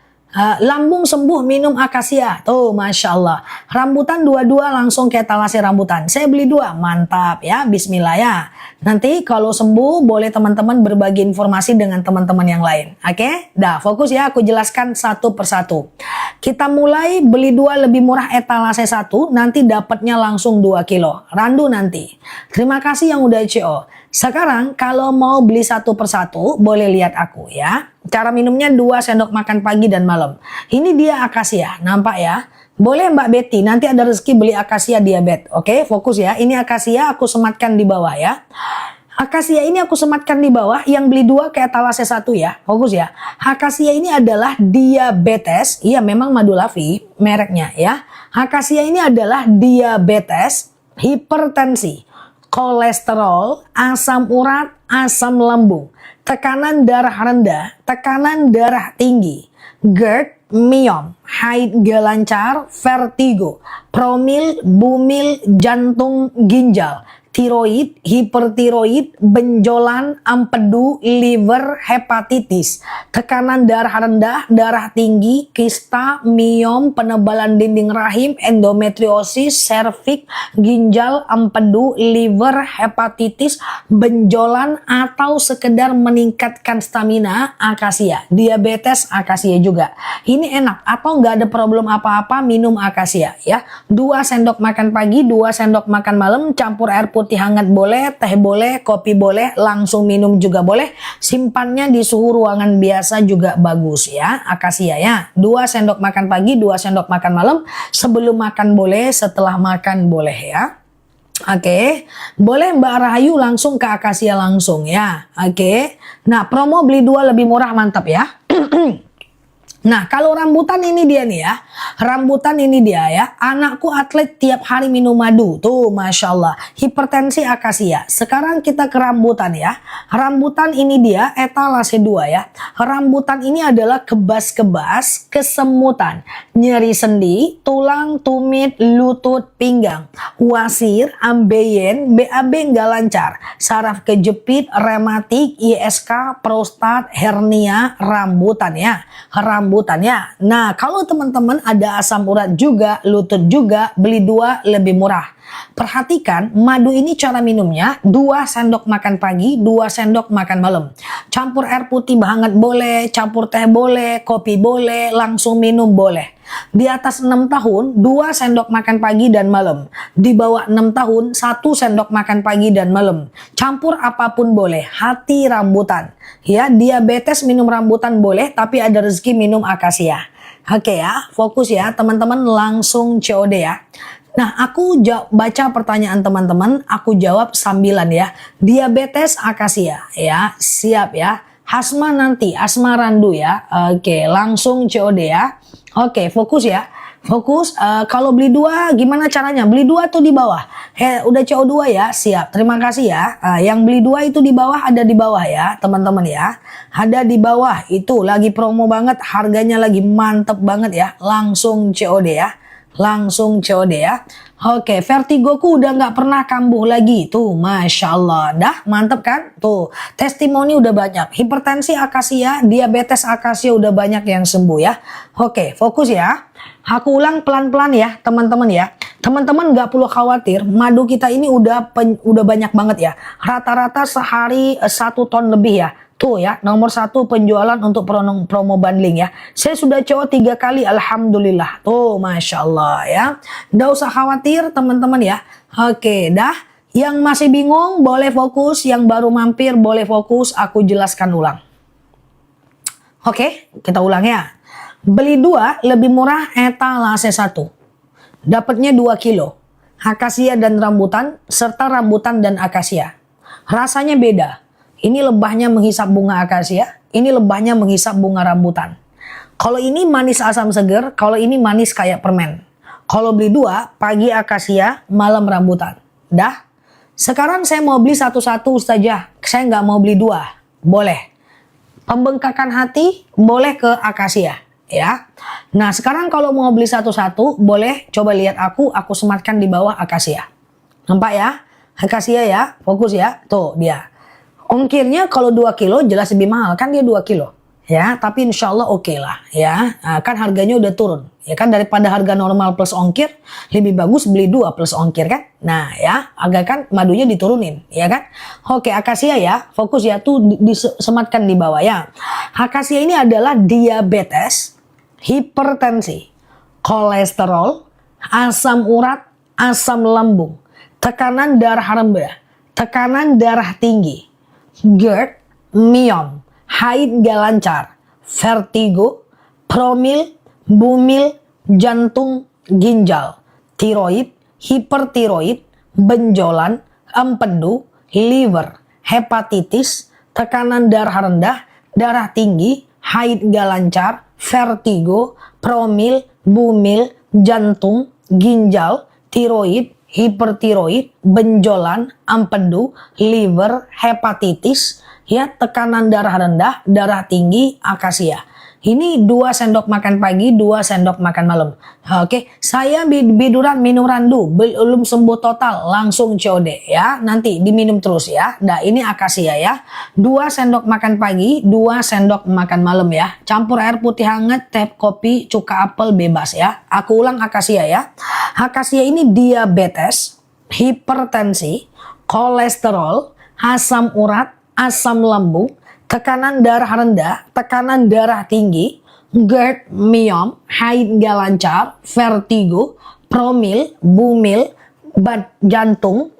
Lambung sembuh minum akasia. Tuh, Masya Allah. Rambutan 2 langsung ke etalase rambutan. Saya beli 2. Mantap ya. Bismillah ya. Nanti kalau sembuh boleh teman-teman berbagi informasi dengan teman-teman yang lain. Oke? Dah, fokus ya. Aku jelaskan satu persatu. Kita mulai beli 2 lebih murah etalase 1. Nanti dapatnya langsung 2 kilo. Randu nanti. Terima kasih yang udah CO. Sekarang kalau mau beli satu persatu boleh lihat aku ya. Cara minumnya 2 sendok makan pagi dan malam. Ini dia akasia, nampak ya. Boleh Mbak Betty, nanti ada rezeki beli akasia diabetes. Oke, fokus ya. Ini akasia aku sematkan di bawah ya. Akasia ini aku sematkan di bawah, yang beli 2 ke etalase 1 ya. Fokus ya. Akasia ini adalah diabetes. Iya, memang madu lavi mereknya ya. Akasia ini adalah diabetes, hipertensi, kolesterol, asam urat, asam lambung, tekanan darah rendah, tekanan darah tinggi, GERD, myom, haid gak lancar, vertigo, promil, bumil, jantung, ginjal, tiroid, hipertiroid, benjolan, empedu, liver, hepatitis, tekanan darah rendah, darah tinggi, kista, miom, penebalan dinding rahim, endometriosis, serviks, ginjal, empedu, liver, hepatitis, benjolan, atau sekedar meningkatkan stamina, akasia. Diabetes, akasia juga. Ini enak, atau nggak ada problem apa-apa, minum akasia ya. 2 sendok makan pagi, 2 sendok makan malam, campur air putih hangat boleh, teh boleh, kopi boleh, langsung minum juga boleh. Simpannya di suhu ruangan biasa juga bagus ya, akasia ya. 2 sendok makan pagi, 2 sendok makan malam, sebelum makan boleh, setelah makan boleh ya. Oke, boleh Mbak Rahayu langsung ke akasia langsung ya. Oke, nah promo beli 2 lebih murah, mantap ya. Nah, kalau rambutan ini dia nih ya. Rambutan ini dia ya. Anakku atlet tiap hari minum madu. Tuh, Masya Allah. Hipertensi akasia. Sekarang kita ke rambutan ya. Rambutan ini dia etalase 2 ya. Rambutan ini adalah kebas-kebas, kesemutan, nyeri sendi, tulang, tumit, lutut, pinggang, wasir, ambeien, BAB nggak lancar, saraf kejepit, rematik, ISK, prostat, hernia, rambutan ya. Rambutannya. Nah, kalau teman-teman ada asam urat juga, lutut juga, beli 2 lebih murah. Perhatikan, madu ini cara minumnya 2 sendok makan pagi, 2 sendok makan malam. Campur air putih hangat boleh, campur teh boleh, kopi boleh, langsung minum boleh. Di atas 6 tahun, 2 sendok makan pagi dan malam. Di bawah 6 tahun, 1 sendok makan pagi dan malam. Campur apapun boleh, hati rambutan. Ya, diabetes minum rambutan boleh, tapi ada rezeki minum akasia. Oke ya, fokus ya teman-teman, langsung COD ya. Nah, aku baca pertanyaan teman-teman, aku jawab sambilan ya. Diabetes akasia ya, siap ya. Asma nanti, asma randu ya. Oke, langsung COD ya. Oke, fokus ya. Fokus, kalau beli 2 gimana caranya? Beli 2 tuh di bawah. Udah CO2 ya, siap. Terima kasih ya. Yang beli 2 itu di bawah, ada di bawah ya, teman-teman ya. Ada di bawah, itu lagi promo banget, harganya lagi mantep banget ya. Langsung COD ya. Langsung COD ya. Oke, vertigoku udah nggak pernah kambuh lagi. Tuh, Masya Allah. Dah, mantep kan? Tuh, testimoni udah banyak. Hipertensi akasia, diabetes akasia udah banyak yang sembuh ya. Oke, fokus ya. Aku ulang pelan-pelan ya, teman-teman ya. Teman-teman nggak perlu khawatir, madu kita ini udah banyak banget ya. Rata-rata sehari 1 ton lebih ya. Tuh ya, nomor 1 penjualan untuk promo bundling ya. Saya sudah coba 3 kali, alhamdulillah. Tuh, Masya Allah ya. Nggak usah khawatir teman-teman ya. Oke, dah. Yang masih bingung boleh fokus, yang baru mampir boleh fokus, aku jelaskan ulang. Oke, kita ulang ya. Beli 2 lebih murah etalase 1. Dapatnya 2 kilo. Akasia dan rambutan, serta rambutan dan akasia. Rasanya beda. Ini lebahnya menghisap bunga akasia, ini lebahnya menghisap bunga rambutan. Kalau ini manis asam seger, kalau ini manis kayak permen. Kalau beli 2, pagi akasia, malam rambutan. Dah? Sekarang saya mau beli satu-satu Ustazah. Saya nggak mau beli 2. Boleh. Pembengkakan hati, boleh ke akasia. Ya. Nah, sekarang kalau mau beli satu-satu, boleh coba lihat aku sematkan di bawah akasia. Nampak ya? Akasia ya, fokus ya. Tuh dia. Ongkirnya kalau 2 kilo jelas lebih mahal, kan dia 2 kilo. Ya, tapi insya Allah oke lah ya. Nah, kan harganya udah turun. Ya kan, daripada harga normal plus ongkir, lebih bagus beli 2 plus ongkir kan. Nah ya, agak kan madunya diturunin ya kan. Oke, akasia ya, fokus ya, tuh disematkan di bawah ya. Akasia ini adalah diabetes, hipertensi, kolesterol, asam urat, asam lambung, tekanan darah rendah, tekanan darah tinggi, GERD, miom, haid gak lancar, vertigo, promil, bumil, jantung, ginjal, tiroid, hipertiroid, benjolan, empedu, liver, hepatitis, tekanan darah rendah, darah tinggi, haid gak lancar, vertigo, promil, bumil, jantung, ginjal, tiroid, hipertiroid, benjolan, empedu, liver, hepatitis, ya, tekanan darah rendah, darah tinggi, akasia. Ini 2 sendok makan pagi, 2 sendok makan malam. Oke, saya biduran minum randu, belum sembuh total, langsung COD ya. Nanti diminum terus ya. Nah, ini akasia ya. 2 sendok makan pagi, 2 sendok makan malam ya. Campur air putih hangat, teh kopi, cuka apel bebas ya. Aku ulang akasia ya. Akasia ini diabetes, hipertensi, kolesterol, asam urat, asam lambung, tekanan darah rendah, tekanan darah tinggi, GERD, myom, haid gak lancar, vertigo, promil, bumil, jantung,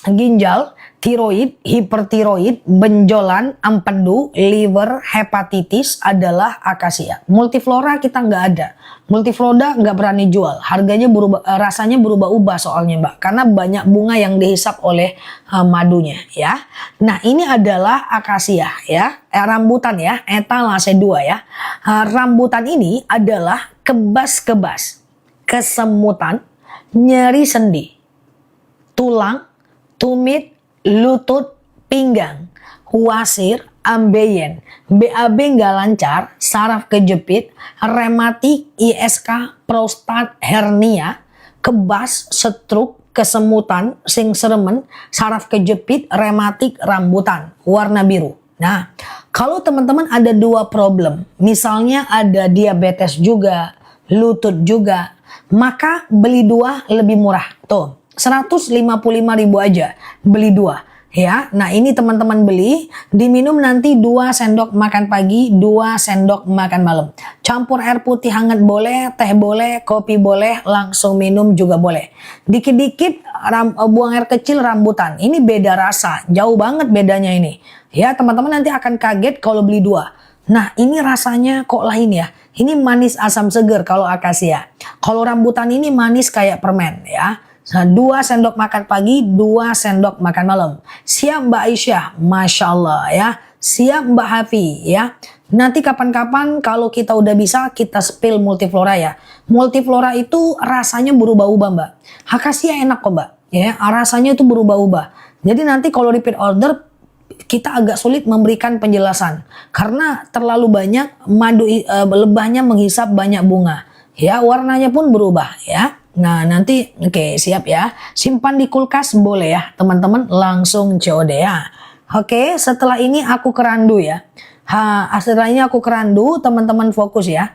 ginjal, tiroid, hipertiroid, benjolan, empedu, liver, hepatitis adalah akasia. Multiflora kita nggak ada. Multiflora nggak berani jual. Harganya rasanya berubah-ubah soalnya Mbak. Karena banyak bunga yang dihisap oleh madunya ya. Nah ini adalah akasia ya. Rambutan ya. Etalase 2 ya. Rambutan ini adalah kebas-kebas, kesemutan, nyeri sendi, tulang, tumit, lutut, pinggang, wasir, ambeien, BAB nggak lancar, saraf kejepit, rematik, ISK, prostat, hernia, kebas, stroke, kesemutan, sing seremen, saraf kejepit, rematik, rambutan, warna biru. Nah, kalau teman-teman ada 2 problem, misalnya ada diabetes juga, lutut juga, maka beli 2 lebih murah. Tuh, 155.000 aja beli 2 ya. Nah ini teman-teman beli, diminum nanti 2 sendok makan pagi, 2 sendok makan malam. Campur air putih hangat boleh, teh boleh, kopi boleh, langsung minum juga boleh. Dikit-dikit buang air kecil rambutan. Ini beda rasa, jauh banget bedanya ini. Ya teman-teman nanti akan kaget kalau beli 2. Nah ini rasanya kok lain ya. Ini manis asam seger kalau akasia. Kalau rambutan ini manis kayak permen ya. Nah, 2 sendok makan pagi, 2 sendok makan malam. Siap Mbak Aisyah, Masya Allah ya. Siap Mbak Hafi ya. Nanti kapan-kapan kalau kita udah bisa kita spill multiflora ya. Multiflora itu rasanya berubah-ubah Mbak. Akasia enak kok Mbak. Ya, rasanya itu berubah-ubah. Jadi nanti kalau repeat order kita agak sulit memberikan penjelasan. Karena terlalu banyak madu lebahnya menghisap banyak bunga. Ya, warnanya pun berubah ya. Nah nanti oke, siap ya. Simpan di kulkas boleh ya teman-teman, langsung COD ya. Oke, setelah ini aku kerandu ya. Setelah ini aku kerandu, teman-teman fokus ya.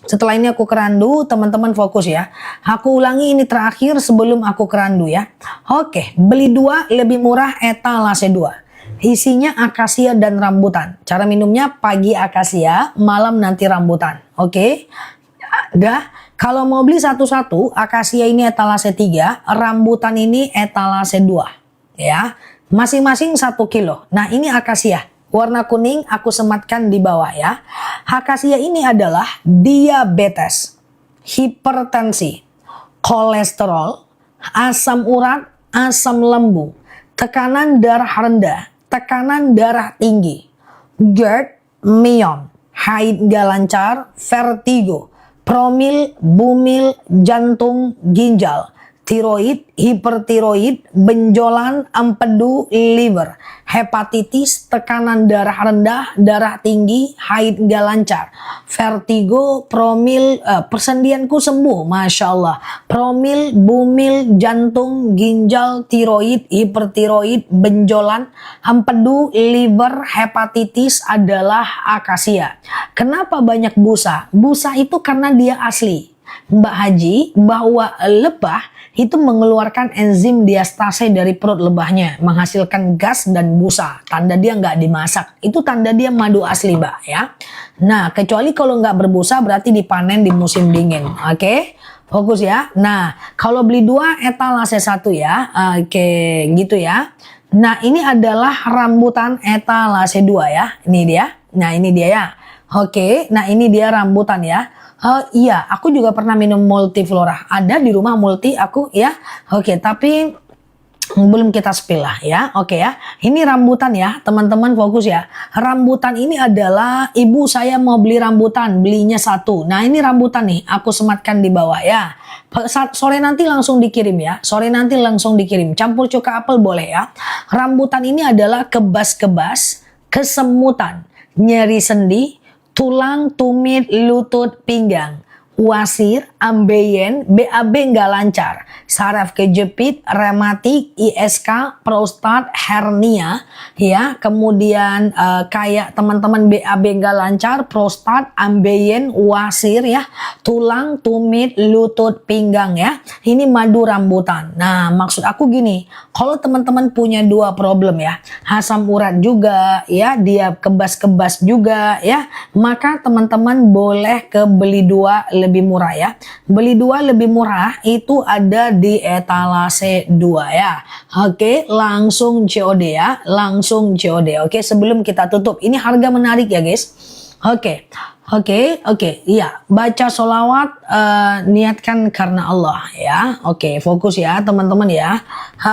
Setelah ini aku kerandu, teman-teman fokus ya. Aku ulangi ini terakhir sebelum aku kerandu ya. Oke, beli 2 lebih murah etalase 2. Isinya akasia dan rambutan. Cara minumnya pagi akasia, malam nanti rambutan. Oke. Dah. Kalau mau beli satu-satu, akasia ini etalase 3, rambutan ini etalase 2 ya. Masing-masing 1 kilo. Nah, ini akasia. Warna kuning aku sematkan di bawah ya. Akasia ini adalah diabetes, hipertensi, kolesterol, asam urat, asam lambung, tekanan darah rendah, tekanan darah tinggi, GERD, myom, haid gak lancar, vertigo, promil, bumil, jantung, ginjal, tiroid, hipertiroid, benjolan, empedu, liver, hepatitis, tekanan darah rendah, darah tinggi, haid gak lancar, vertigo, promil, persendianku sembuh, Masya Allah, promil, bumil, jantung, ginjal, tiroid, hipertiroid, benjolan, empedu, liver, hepatitis adalah akasia. Kenapa banyak busa? Busa itu karena dia asli. Mbak Haji, bahwa lebah itu mengeluarkan enzim diastase dari perut lebahnya, menghasilkan gas dan busa. Tanda dia nggak dimasak. Itu tanda dia madu asli, Mbak ya. Nah, kecuali kalau nggak berbusa berarti dipanen di musim dingin. Oke, fokus ya. Nah, kalau beli 2 etalase 1 ya. Oke, gitu ya. Nah, ini adalah rambutan etalase 2 ya. Ini dia. Nah, ini dia ya. Oke, nah ini dia rambutan ya. Iya, aku juga pernah minum multiflora. Ada di rumah multi aku ya. Oke, tapi belum kita spill lah ya. Oke ya. Ini rambutan ya, teman-teman fokus ya. Rambutan ini adalah ibu saya mau beli rambutan, belinya 1. Nah, ini rambutan nih, aku sematkan di bawah ya. Sore nanti langsung dikirim ya. Sore nanti langsung dikirim. Campur cuka apel boleh ya. Rambutan ini adalah kebas-kebas, kesemutan, nyeri sendi, tulang, tumit, lutut, pinggang, wasir, ambeien, BAB nggak lancar, saraf kejepit, rematik, ISK, prostat, hernia, ya. Kemudian kayak teman-teman BAB nggak lancar, prostat, ambeien, wasir, ya, tulang, tumit, lutut, pinggang, ya. Ini madu rambutan. Nah, maksud aku gini, kalau teman-teman punya dua problem ya, asam urat juga, ya, dia kebas-kebas juga, ya, maka teman-teman boleh ke beli dua lebih murah ya. Beli dua lebih murah itu ada di etalase 2 ya. Oke, langsung COD ya. Langsung COD. Oke, sebelum kita tutup. Ini harga menarik ya guys. Oke. Iya, baca sholawat, niatkan karena Allah ya. Oke, fokus ya teman-teman ya.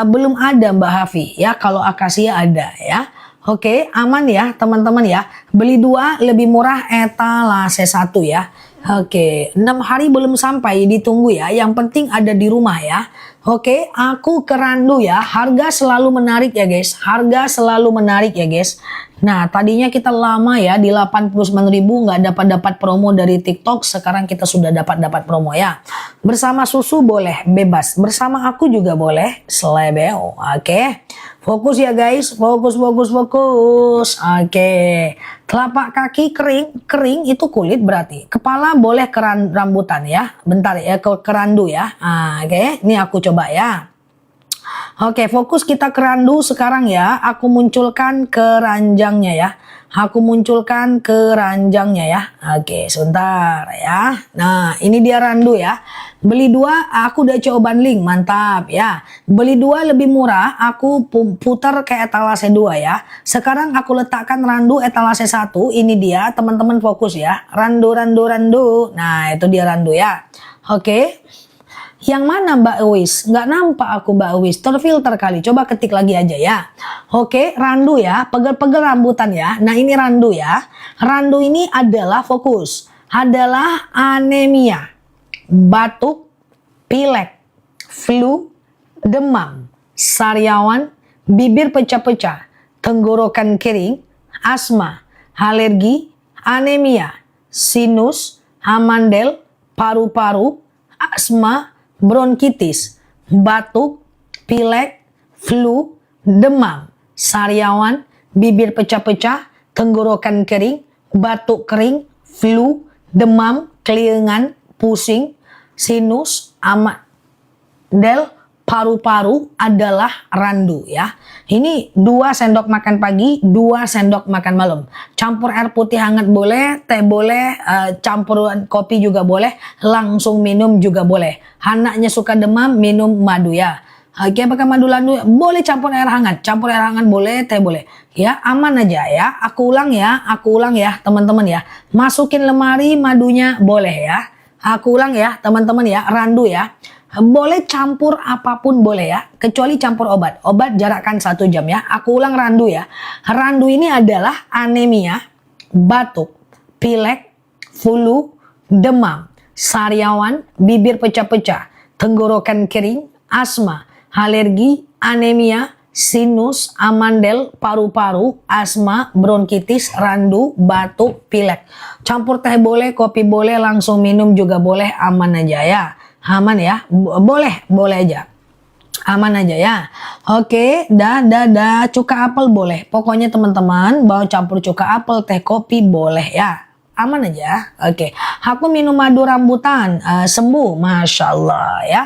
Belum ada Mbak Hafi ya. Kalau akasia ada ya. Oke, aman ya teman-teman ya. Beli dua lebih murah etalase 1 ya. Oke, 6 hari belum sampai, ditunggu ya. Yang penting ada di rumah ya. Oke, aku ke Randu ya. Harga selalu menarik ya guys. Harga selalu menarik ya guys. Nah, tadinya kita lama ya di 89.000 nggak dapat promo dari TikTok. Sekarang kita sudah dapat promo ya. Bersama susu boleh, bebas. Bersama aku juga boleh, selebeo. Oke. Fokus ya guys, fokus. Oke. Telapak kaki kering itu kulit berarti. Kepala boleh rambutan ya. Bentar ya, ke randu ya. Oke, ini aku coba ya. Oke, fokus kita ke randu sekarang ya. Aku munculkan keranjangnya ya. Aku munculkan keranjangnya ya. Oke, sebentar ya. Nah, ini dia randu ya. Beli dua, aku udah coba link, mantap ya. Beli dua lebih murah, aku putar ke etalase 2 ya. Sekarang aku letakkan randu etalase 1, ini dia teman-teman fokus ya. Randu. Nah, itu dia randu ya. Oke. Yang mana Mbak Uwis? Nggak nampak aku Mbak Uwis. Terfilter kali. Coba ketik lagi aja ya. Oke, randu ya. Pegel-pegel rambutan ya. Nah, ini randu ya. Randu ini adalah fokus. Adalah anemia, batuk, pilek, flu, demam, sariawan, bibir pecah-pecah, tenggorokan kering, asma, alergi, anemia, sinus, amandel, paru-paru, asma, bronkitis, batuk, pilek, flu, demam, sariawan, bibir pecah-pecah, tenggorokan kering, batuk kering, flu, demam, keliengan, pusing, sinus, amandel, paru-paru adalah randu ya. Ini 2 sendok makan pagi, 2 sendok makan malam. Campur air putih hangat boleh, teh boleh, campuran kopi juga boleh, langsung minum juga boleh. Anaknya suka demam, minum madu ya. Oke, pakai madu landu boleh, campur air hangat boleh, teh boleh. Ya, aman aja ya. Aku ulang ya, teman-teman ya. Masukin lemari madunya boleh ya. Aku ulang ya, teman-teman ya, randu ya. Boleh campur apapun boleh ya, kecuali campur obat. Obat jarakkan 1 jam ya. Aku ulang randu ya. Randu ini adalah anemia, batuk, pilek, flu, demam, sariawan, bibir pecah-pecah, tenggorokan kering, asma, alergi, anemia, sinus, amandel, paru-paru, asma, bronkitis, randu, batuk, pilek. Campur teh boleh, kopi boleh, langsung minum juga boleh, aman aja ya. Aman ya, boleh aja, aman aja ya. Oke, cuka apel boleh. Pokoknya teman-teman mau campur cuka apel, teh, kopi boleh ya, aman aja. Oke, aku minum madu rambutan, sembuh, masya Allah ya.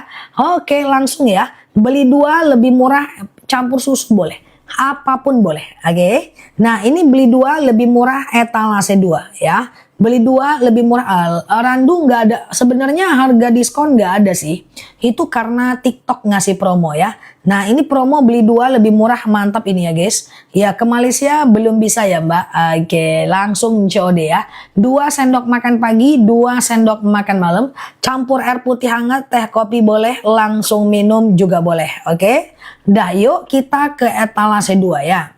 Oke, langsung ya. Beli 2 lebih murah, campur susu boleh, apapun boleh. Oke, nah ini beli 2 lebih murah etalase 2 ya. Beli 2 lebih murah. Randu nggak ada, sebenarnya harga diskon nggak ada sih. Itu karena TikTok ngasih promo ya. Nah, ini promo beli 2 lebih murah, mantap ini ya guys. Ya, ke Malaysia belum bisa ya Mbak. Oke, langsung COD ya. 2 sendok makan pagi, 2 sendok makan malam. Campur air putih hangat, teh, kopi boleh, langsung minum juga boleh. Oke. Dah, yuk kita ke etalase 2 ya.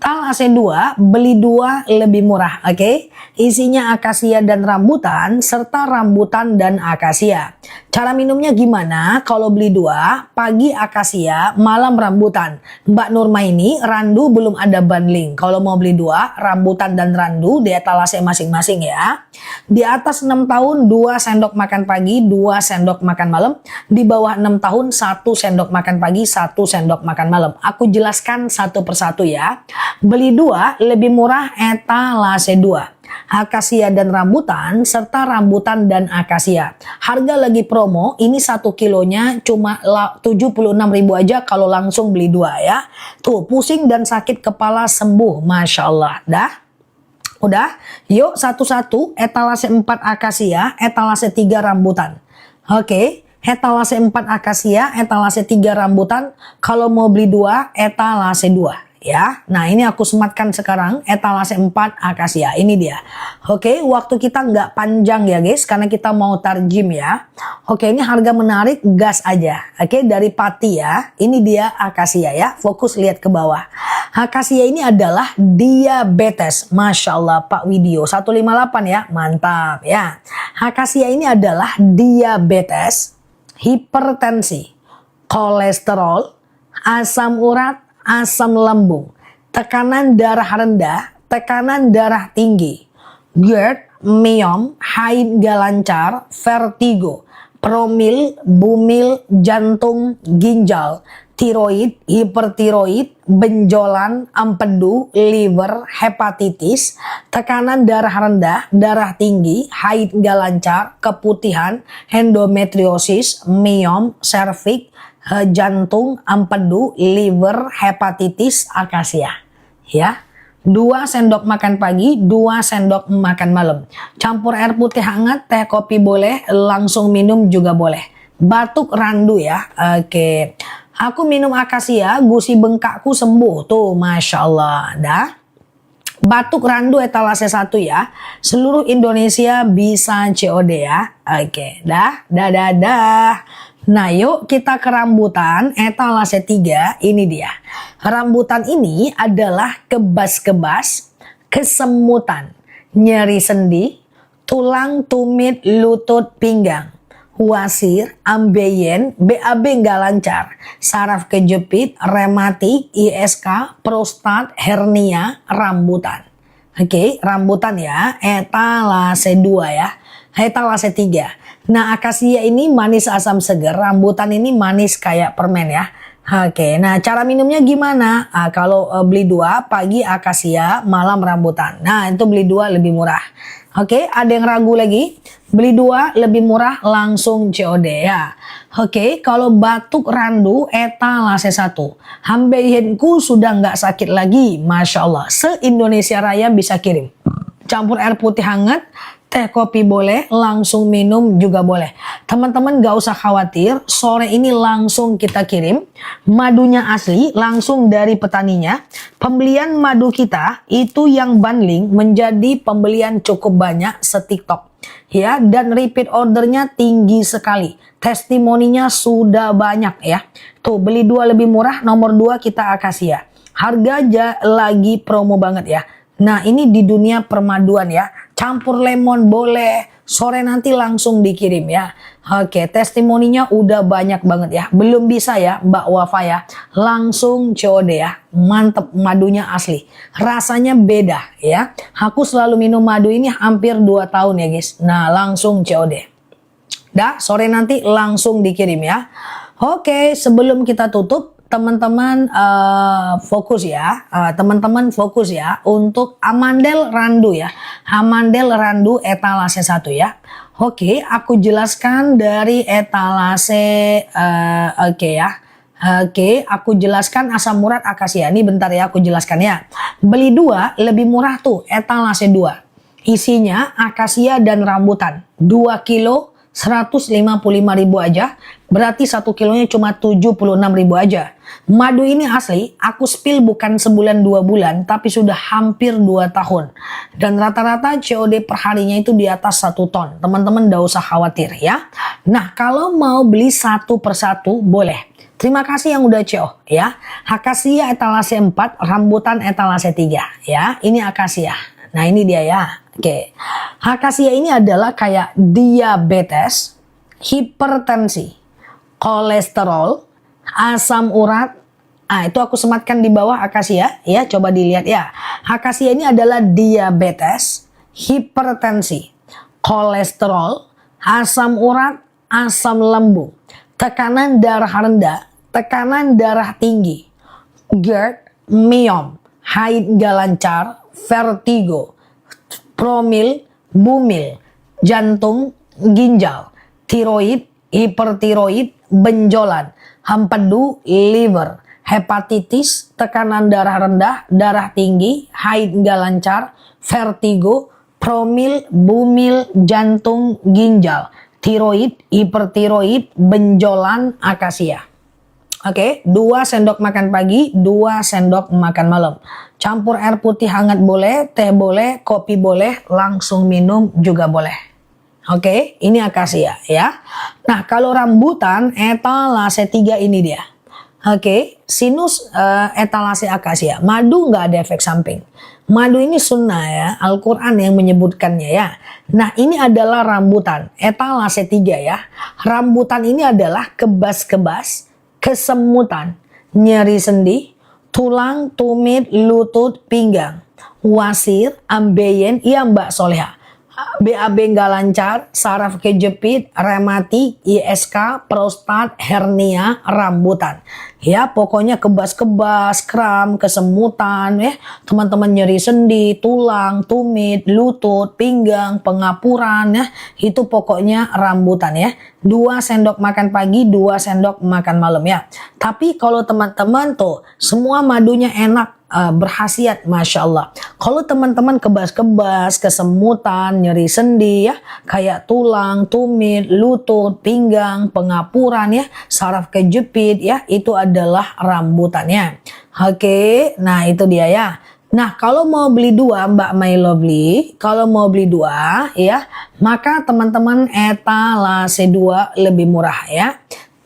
Etalase 2 beli 2 lebih murah, oke? Isinya akasia dan rambutan serta rambutan dan akasia. Cara minumnya gimana? Kalau beli 2, pagi akasia, malam rambutan. Mbak Nurma ini randu belum ada bundling. Kalau mau beli 2, rambutan dan randu di etalase masing-masing ya. Di atas 6 tahun 2 sendok makan pagi, 2 sendok makan malam. Di bawah 6 tahun 1 sendok makan pagi, 1 sendok makan malam. Aku jelaskan satu persatu ya. Beli 2 lebih murah etalase 2. Akasia dan rambutan serta rambutan dan akasia. Harga lagi promo, ini 1 kilonya cuma 76.000 aja kalau langsung beli 2 ya. Tuh, pusing dan sakit kepala sembuh, Masya Allah. Dah? Udah? Yuk satu-satu, etalase 4 akasia, etalase 3 rambutan. Oke, etalase 4 akasia, etalase 3 rambutan. Kalau mau beli 2, etalase 2. Ya, nah ini aku sematkan sekarang etalase 4 akasia, ini dia. Oke, waktu kita nggak panjang ya guys, karena kita mau tarjim ya. Oke, ini harga menarik, gas aja. Oke, dari Pati ya, ini dia akasia ya, fokus lihat ke bawah. Akasia ini adalah diabetes, Masya Allah Pak Widyo, 158 ya, mantap ya. Akasia ini adalah diabetes, hipertensi, kolesterol, asam urat, asam lambung, tekanan darah rendah, tekanan darah tinggi, GERD, myom, haid gak lancar, vertigo, promil, bumil, jantung, ginjal, tiroid, hipertiroid, benjolan, empedu, liver, hepatitis, tekanan darah rendah, darah tinggi, haid gak lancar, keputihan, endometriosis, myom, serviks, jantung, empedu, liver, hepatitis, akasia. Ya. 2 sendok makan pagi, 2 sendok makan malam. Campur air putih hangat, teh kopi boleh, langsung minum juga boleh. Batuk randu ya. Oke. Aku minum akasia, gusi bengkakku sembuh. Tuh, Masya Allah. Dah. Batuk randu etalase 1 ya. Seluruh Indonesia bisa COD ya. Oke. Dah. Dah. Nah yuk kita ke rambutan etalase 3, ini dia. Rambutan ini adalah kebas-kebas, kesemutan, nyeri sendi, tulang, tumit, lutut, pinggang, wasir, ambeien, BAB nggak lancar, saraf kejepit, rematik, ISK, prostat, hernia, rambutan. Oke, rambutan ya, etalase 2 ya, etalase 3. Nah, akasia ini manis asam segar, rambutan ini manis kayak permen ya. Oke, nah cara minumnya gimana? Kalau beli 2, pagi akasia, malam rambutan. Nah, itu beli 2 lebih murah. Oke, ada yang ragu lagi? Beli 2 lebih murah, langsung COD ya. Oke, kalau batuk randu etalase 1. Hambeihenku sudah nggak sakit lagi, Masya Allah. Se-Indonesia Raya bisa kirim. Campur air putih hangat, teh kopi boleh, langsung minum juga boleh. Teman-teman gak usah khawatir, sore ini langsung kita kirim. Madunya asli, langsung dari petaninya. Pembelian madu kita itu yang bundling menjadi pembelian cukup banyak se-TikTok. Ya, dan repeat ordernya tinggi sekali. Testimoninya sudah banyak ya. Tuh, beli 2 lebih murah, nomor 2 kita akasia. Harga lagi promo banget ya. Nah, ini di dunia permaduan ya. Campur lemon boleh, sore nanti langsung dikirim ya. Oke, testimoninya udah banyak banget ya. Belum bisa ya Mbak Wafa ya, langsung COD ya. Mantep, madunya asli. Rasanya beda ya. Aku selalu minum madu ini hampir 2 tahun ya guys. Nah, langsung COD. Dah, sore nanti langsung dikirim ya. Oke, sebelum kita tutup, teman-teman fokus ya, teman-teman fokus ya untuk amandel randu ya, amandel randu etalase 1 ya. Oke, aku jelaskan dari etalase, oke ya. Oke, aku jelaskan asam urat akasia. Ini bentar ya, aku jelaskan ya. Beli 2 lebih murah tuh, etalase 2. Isinya akasia dan rambutan. 2 kilo 155.000 aja. Berarti 1 kilonya cuma 76.000 aja. Madu ini asli, aku spill bukan sebulan 2 bulan, tapi sudah hampir 2 tahun. Dan rata-rata COD perharinya itu di atas 1 ton. Teman-teman gak usah khawatir ya. Nah, kalau mau beli satu persatu boleh. Terima kasih yang udah CO ya. Akasia etalase 4, rambutan etalase 3 ya. Ini akasia. Nah, ini dia ya. Oke. Akasia ini adalah kayak diabetes, hipertensi, kolesterol, asam urat. Itu aku sematkan di bawah akasia ya, coba dilihat ya. Akasia ini adalah diabetes, hipertensi, kolesterol, asam urat, asam lambung, tekanan darah rendah, tekanan darah tinggi, GERD, myom, haid nggak lancar, vertigo, promil, bumil, jantung, ginjal, tiroid, hipertiroid, benjolan, empedu, liver, hepatitis, tekanan darah rendah, darah tinggi, haid nggak lancar, vertigo, promil, bumil, jantung, ginjal, tiroid, hipertiroid, benjolan, akasia. Oke, 2 sendok makan pagi, 2 sendok makan malam. Campur air putih hangat boleh, teh boleh, kopi boleh, langsung minum juga boleh. Oke, ini akasia ya. Nah, kalau rambutan etalase 3 ini dia. Oke, sinus etalase akasia. Madu nggak ada efek samping. Madu ini sunnah ya, Al-Quran yang menyebutkannya ya. Nah, ini adalah rambutan etalase 3 ya. Rambutan ini adalah kebas-kebas, kesemutan, nyeri sendi, tulang, tumit, lutut, pinggang, wasir, ambeien, iya Mbak Soleha, BAB nggak lancar, saraf kejepit, rematik, ISK, prostat, hernia, rambutan. Ya, pokoknya kebas-kebas, kram, kesemutan ya. Teman-teman nyeri sendi, tulang, tumit, lutut, pinggang, pengapuran ya. Itu pokoknya rambutan ya. 2 sendok makan pagi, 2 sendok makan malam ya. Tapi kalau teman-teman tuh semua madunya enak, berkhasiat, Masya Allah. Kalau teman-teman kebas-kebas, kesemutan, nyeri sendi ya, kayak tulang, tumit, lutut, pinggang, pengapuran ya, saraf kejepit ya, itu adalah rambutannya. Oke, nah itu dia ya. Nah, kalau mau beli 2 Mbak My Lovely, kalau mau beli 2 ya, maka teman-teman etalase 2 lebih murah ya.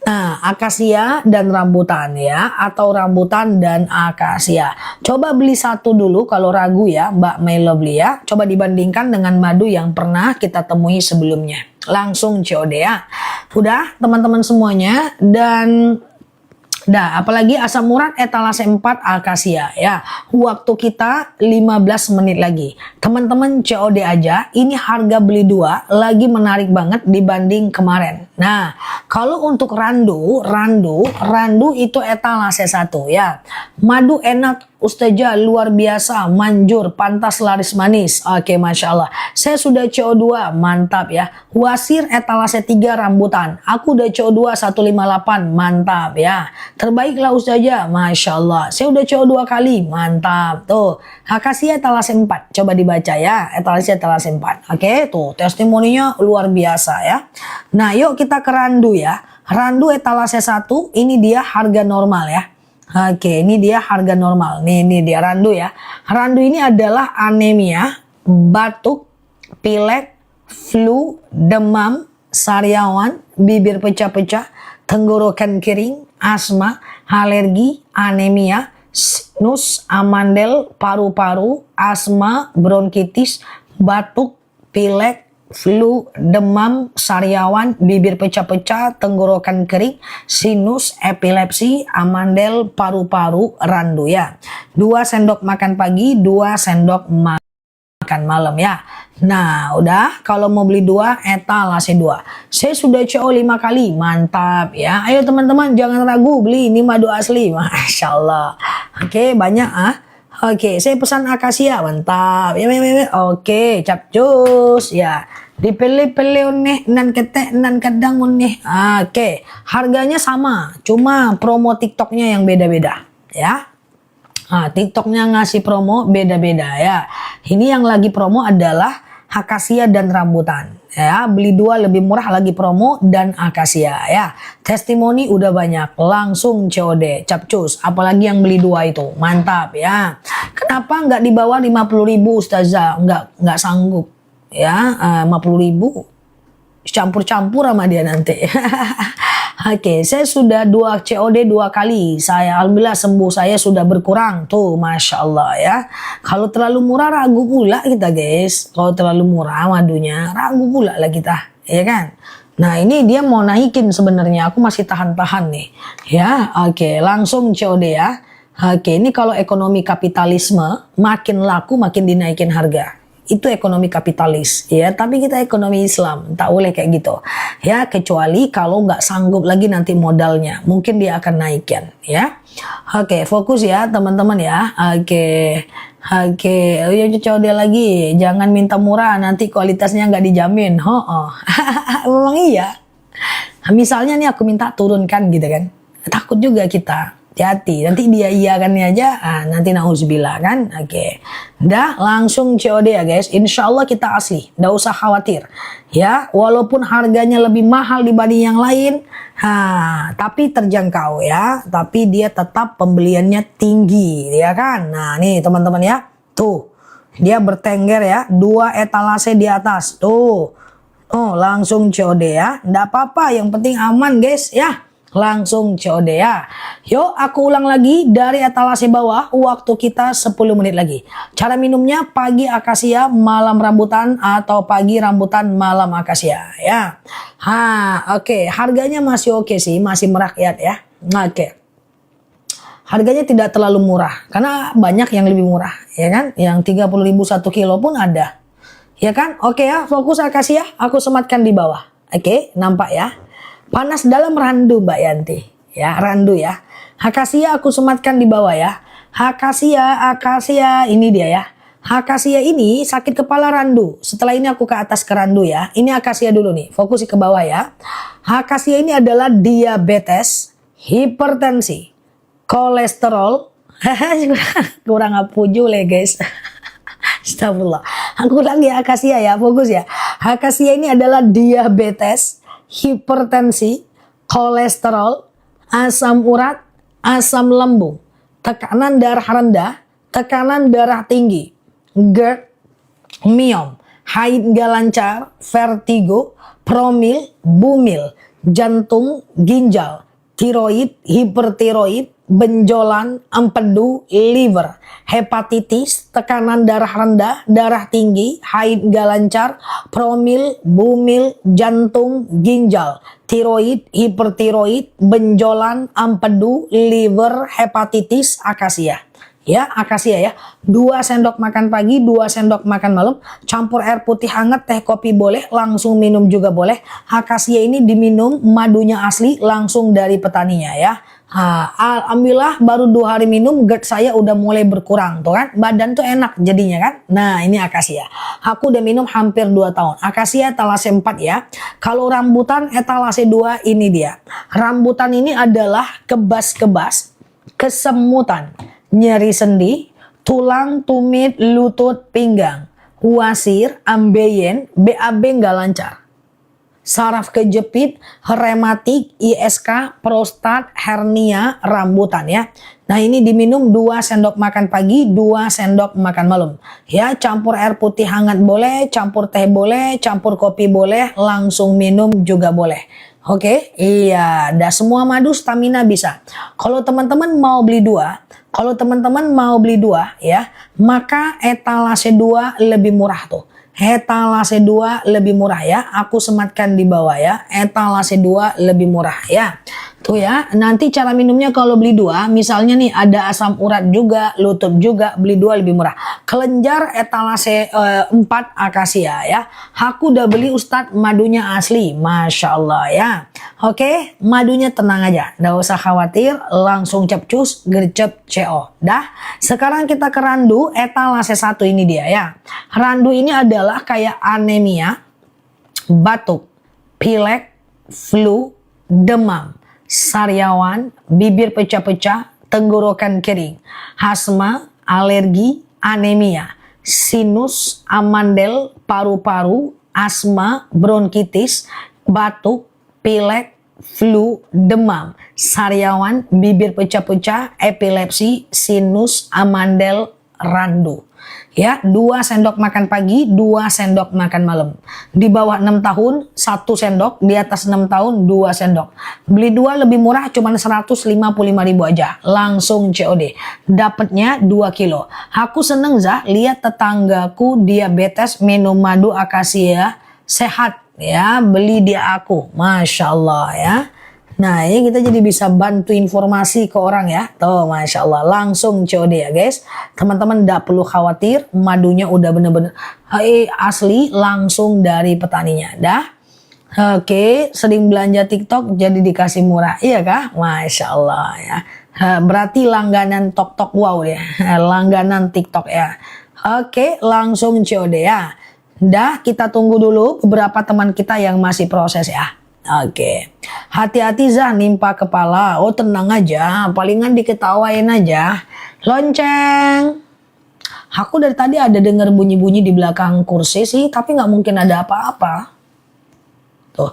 Nah, akasia dan rambutan ya, atau rambutan dan akasia. Coba beli 1 dulu kalau ragu ya Mbak My Lovely ya. Coba dibandingkan dengan madu yang pernah kita temui sebelumnya. Langsung COD ya. Udah teman-teman semuanya, dan apalagi asam urat etalase 4 akasia ya. Waktu kita 15 menit lagi. Teman-teman COD aja, ini harga beli 2 lagi menarik banget dibanding kemarin. Nah, kalau untuk randu itu etalase 1 ya. Madu enak, Ustazah luar biasa, manjur, pantas laris manis. Oke, Masya Allah. Saya sudah CO2, mantap ya. Wasir etalase 3 rambutan. Aku udah CO2 158, mantap ya. Terbaiklah Ustazah, Masya Allah. Saya udah CO2 kali, mantap. Tuh, akasia etalase 4. Coba dibaca ya, etalase 4. Oke, tuh testimoninya luar biasa ya. Nah, yuk kita ke randu ya. Randu etalase 1, ini dia harga normal ya. Oke, ini dia harga normal. Nih, ini dia randu ya. Randu ini adalah anemia, batuk, pilek, flu, demam, sariawan, bibir pecah-pecah, tenggorokan kering, asma, alergi, anemia, sinus, amandel, paru-paru, asma, bronkitis, batuk, pilek, flu, demam, sariawan, bibir pecah-pecah, tenggorokan kering, sinus, epilepsi, amandel, paru-paru, randu ya. 2 sendok makan pagi, 2 sendok makan malam ya. Nah, udah, kalau mau beli 2 etalase 2. Saya sudah CO 5 kali, mantap ya. Ayo teman-teman jangan ragu, beli ini madu asli, Masya Allah. Oke, banyak Oke, saya pesan akasia, mantap. Ya. Oke, capcus ya. Dipilih-pilih nih, nan ketek, nan kadang nih. Oke, harganya sama, cuma promo TikToknya yang beda-beda ya. TikToknya ngasih promo beda-beda ya. Ini yang lagi promo adalah akasia dan rambutan ya. Beli 2 lebih murah lagi promo dan akasia ya. Testimoni udah banyak, langsung COD, capcus. Apalagi yang beli 2 itu, mantap ya. Kenapa nggak di bawah 50.000 Ustazah? Nggak sanggup ya. 50.000 campur-campur sama dia nanti. Oke, saya sudah 2 COD 2 kali. Saya alhamdulillah sembuh, saya sudah berkurang. Tuh, Masya Allah ya. Kalau terlalu murah ragu pula kita guys. Kalau terlalu murah madunya ragu pula lah kita. Ya kan? Nah ini dia mau naikin sebenarnya, aku masih tahan-tahan nih. Ya, oke, langsung COD ya. Oke, ini kalau ekonomi kapitalisme, makin laku makin dinaikin harga. Itu ekonomi kapitalis, ya. Tapi kita ekonomi Islam, tak boleh kayak gitu. Ya, kecuali kalau nggak sanggup lagi nanti modalnya, mungkin dia akan naikkan, ya. Oke, fokus ya teman-teman ya. Oke. Oke, ya COD lagi. Jangan minta murah, nanti kualitasnya nggak dijamin. Oh. Memang iya. Misalnya nih aku minta turunkan gitu kan. Takut juga kita. Hati, nanti dia iya kan aja, nanti nauzubillah kan. Oke. Dah langsung COD ya guys. Insya Allah kita asli, nggak usah khawatir. Ya, walaupun harganya lebih mahal dibanding yang lain, tapi terjangkau ya. Tapi dia tetap pembeliannya tinggi, ya kan. Nah nih teman-teman ya, tuh dia bertengger ya, 2 etalase di atas, tuh. Oh langsung COD ya, nggak apa-apa, yang penting aman guys ya. Langsung COD ya. Yuk aku ulang lagi dari etalase bawah, waktu kita 10 menit lagi. Cara minumnya pagi akasia, malam rambutan, atau pagi rambutan, malam akasia ya. Oke. Harganya masih oke sih, masih merakyat ya. Oke. Harganya tidak terlalu murah karena banyak yang lebih murah ya kan. Yang 30.000 1 kilo pun ada. Ya kan? Oke ya, fokus akasia aku sematkan di bawah. Oke, nampak ya. Panas dalam randu Mbak Yanti. Ya, randu ya. Akasia aku sematkan di bawah ya. Akasia ini dia ya. Akasia ini sakit kepala randu. Setelah ini aku ke atas ke randu ya. Ini akasia dulu nih. Fokus ke bawah ya. Akasia ini adalah diabetes, hipertensi, kolesterol. Kurang apuju le guys. Astagfirullah. Aku lagi akasia ya. Fokus ya. Akasia ini adalah diabetes, hipertensi, kolesterol, asam urat, asam lambung, tekanan darah rendah, tekanan darah tinggi, GERD, miom, haid nggak lancar, vertigo, promil, bumil, jantung, ginjal, tiroid, hipertiroid, benjolan, empedu, liver, hepatitis, tekanan darah rendah, darah tinggi, haid nggak lancar, promil, bumil, jantung, ginjal, tiroid, hipertiroid, benjolan, empedu, liver, hepatitis, akasia. Ya, akasia ya. 2 sendok makan pagi, 2 sendok makan malam. Campur air putih hangat, teh kopi boleh, langsung minum juga boleh. Akasia ini diminum, madunya asli, langsung dari petaninya ya. Alhamdulillah baru 2 hari minum, GERD saya udah mulai berkurang tuh kan. Badan tuh enak jadinya kan. Nah ini akasia. Aku udah minum hampir 2 tahun. Akasia etalase 4 ya. Kalau rambutan etalase 2 ini dia. Rambutan ini adalah kebas-kebas, kesemutan, nyeri sendi, tulang, tumit, lutut, pinggang, wasir, ambeien, BAB nggak lancar, saraf kejepit, rematik, ISK, prostat, hernia, rambutan ya. Nah ini diminum 2 sendok makan pagi, 2 sendok makan malam. Ya, campur air putih hangat boleh, campur teh boleh, campur kopi boleh, langsung minum juga boleh. Oke, iya, dah semua madu stamina bisa. Kalau teman-teman mau beli 2, ya, maka etalase 2 lebih murah tuh. Etalase 2 lebih murah ya. Aku sematkan di bawah ya. Etalase 2 lebih murah ya. Tuh ya. Nanti cara minumnya kalau beli 2, misalnya nih ada asam urat juga, lutut juga, beli 2 lebih murah. Kelenjar etalase 4 akasia ya. Aku udah beli Ustadz, madunya asli. Masya Allah ya. Oke, madunya tenang aja. Nggak usah khawatir, langsung capcus, gercep, CO. Dah, sekarang kita ke randu etalase 1 ini dia ya. Randu ini adalah kayak anemia, batuk, pilek, flu, demam, sariawan, bibir pecah-pecah, tenggorokan kering, asma, alergi, anemia, sinus, amandel, paru-paru, asma, bronkitis, batuk, pilek, flu, demam, sariawan, bibir pecah-pecah, epilepsi, sinus, amandel, randu. Ya, 2 sendok makan pagi, 2 sendok makan malam. Di bawah 6 tahun, 1 sendok. Di atas 6 tahun, 2 sendok. Beli 2 lebih murah, cuma 155.000 aja. Langsung COD. Dapatnya 2 kilo. Aku seneng lihat tetanggaku diabetes minum madu akasia sehat. ya, beli di aku. Masya Allah ya. Nah ini kita jadi bisa bantu informasi ke orang ya. Tuh Masya Allah, langsung COD ya guys. Teman-teman gak perlu khawatir, madunya udah bener-bener asli langsung dari petaninya. Dah. Oke, sering belanja TikTok jadi dikasih murah. Iya kah? Masya Allah ya. Berarti langganan tok-tok wow ya. Langganan TikTok ya. Oke, langsung COD ya. Dah, kita tunggu dulu beberapa teman kita yang masih proses ya. Oke, hati-hati Zah nimpa kepala. Oh tenang aja, palingan diketawain aja. Lonceng. Aku dari tadi ada dengar bunyi-bunyi di belakang kursi sih, tapi nggak mungkin ada apa-apa. Tuh,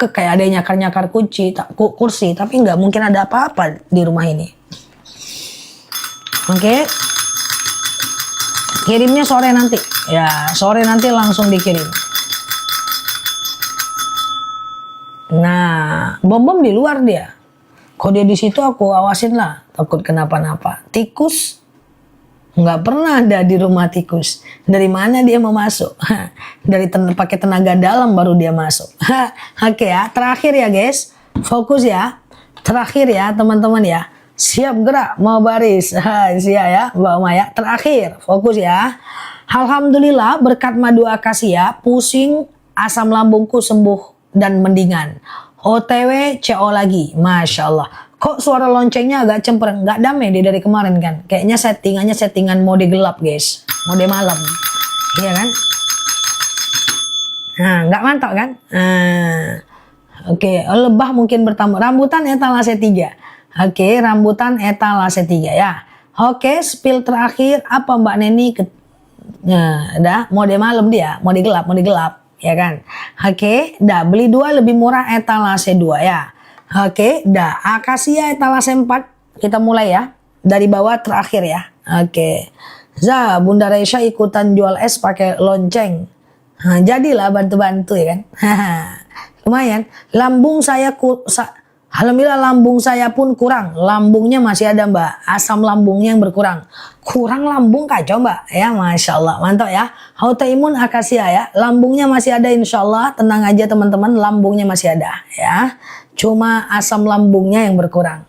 kayak ada yang nyakar-nyakar kursi, tapi nggak mungkin ada apa-apa di rumah ini. Oke, kirimnya sore nanti. Ya, sore nanti langsung dikirim. Nah, bom di luar dia. Kok dia di situ aku awasin lah, takut kenapa-napa. Tikus nggak pernah ada di rumah tikus. Dari mana dia mau masuk? Dari pakai tenaga dalam baru dia masuk. Oke ya, terakhir ya guys, fokus ya. Terakhir ya teman-teman ya. Siap gerak, mau baris. Siap ya Mbak Maya. Terakhir, fokus ya. Alhamdulillah berkat madu akasia, pusing asam lambungku sembuh dan mendingan. OTW CO lagi, Masya Allah. Kok suara loncengnya agak cempreng, nggak damai dia dari kemarin kan? Kayaknya settingan mode gelap guys, mode malam, iya kan? Nah, nggak mantap kan? Oke, lebah mungkin bertambah. Rambutan etalase 3. Oke, rambutan etalase 3 ya. Oke, spill terakhir apa Mbak Neni? Nah, dah mode malam dia, mode gelap. Ya kan? Oke, dah beli 2 lebih murah etalase 2 ya. Oke, dah akasia etalase 4. Kita mulai ya. Dari bawah terakhir ya. Oke. Za, Bunda Reisha ikutan jual es pakai lonceng. Nah, jadilah bantu-bantu ya kan. Lumayan. Lambung saya alhamdulillah lambung saya pun kurang. Lambungnya masih ada Mbak. Asam lambungnya yang berkurang. Kurang lambung kacau Mbak. Ya Masya Allah. Mantap ya. Autoimun akasia ya. Lambungnya masih ada insya Allah. Tenang aja teman-teman. Lambungnya masih ada ya. Cuma asam lambungnya yang berkurang.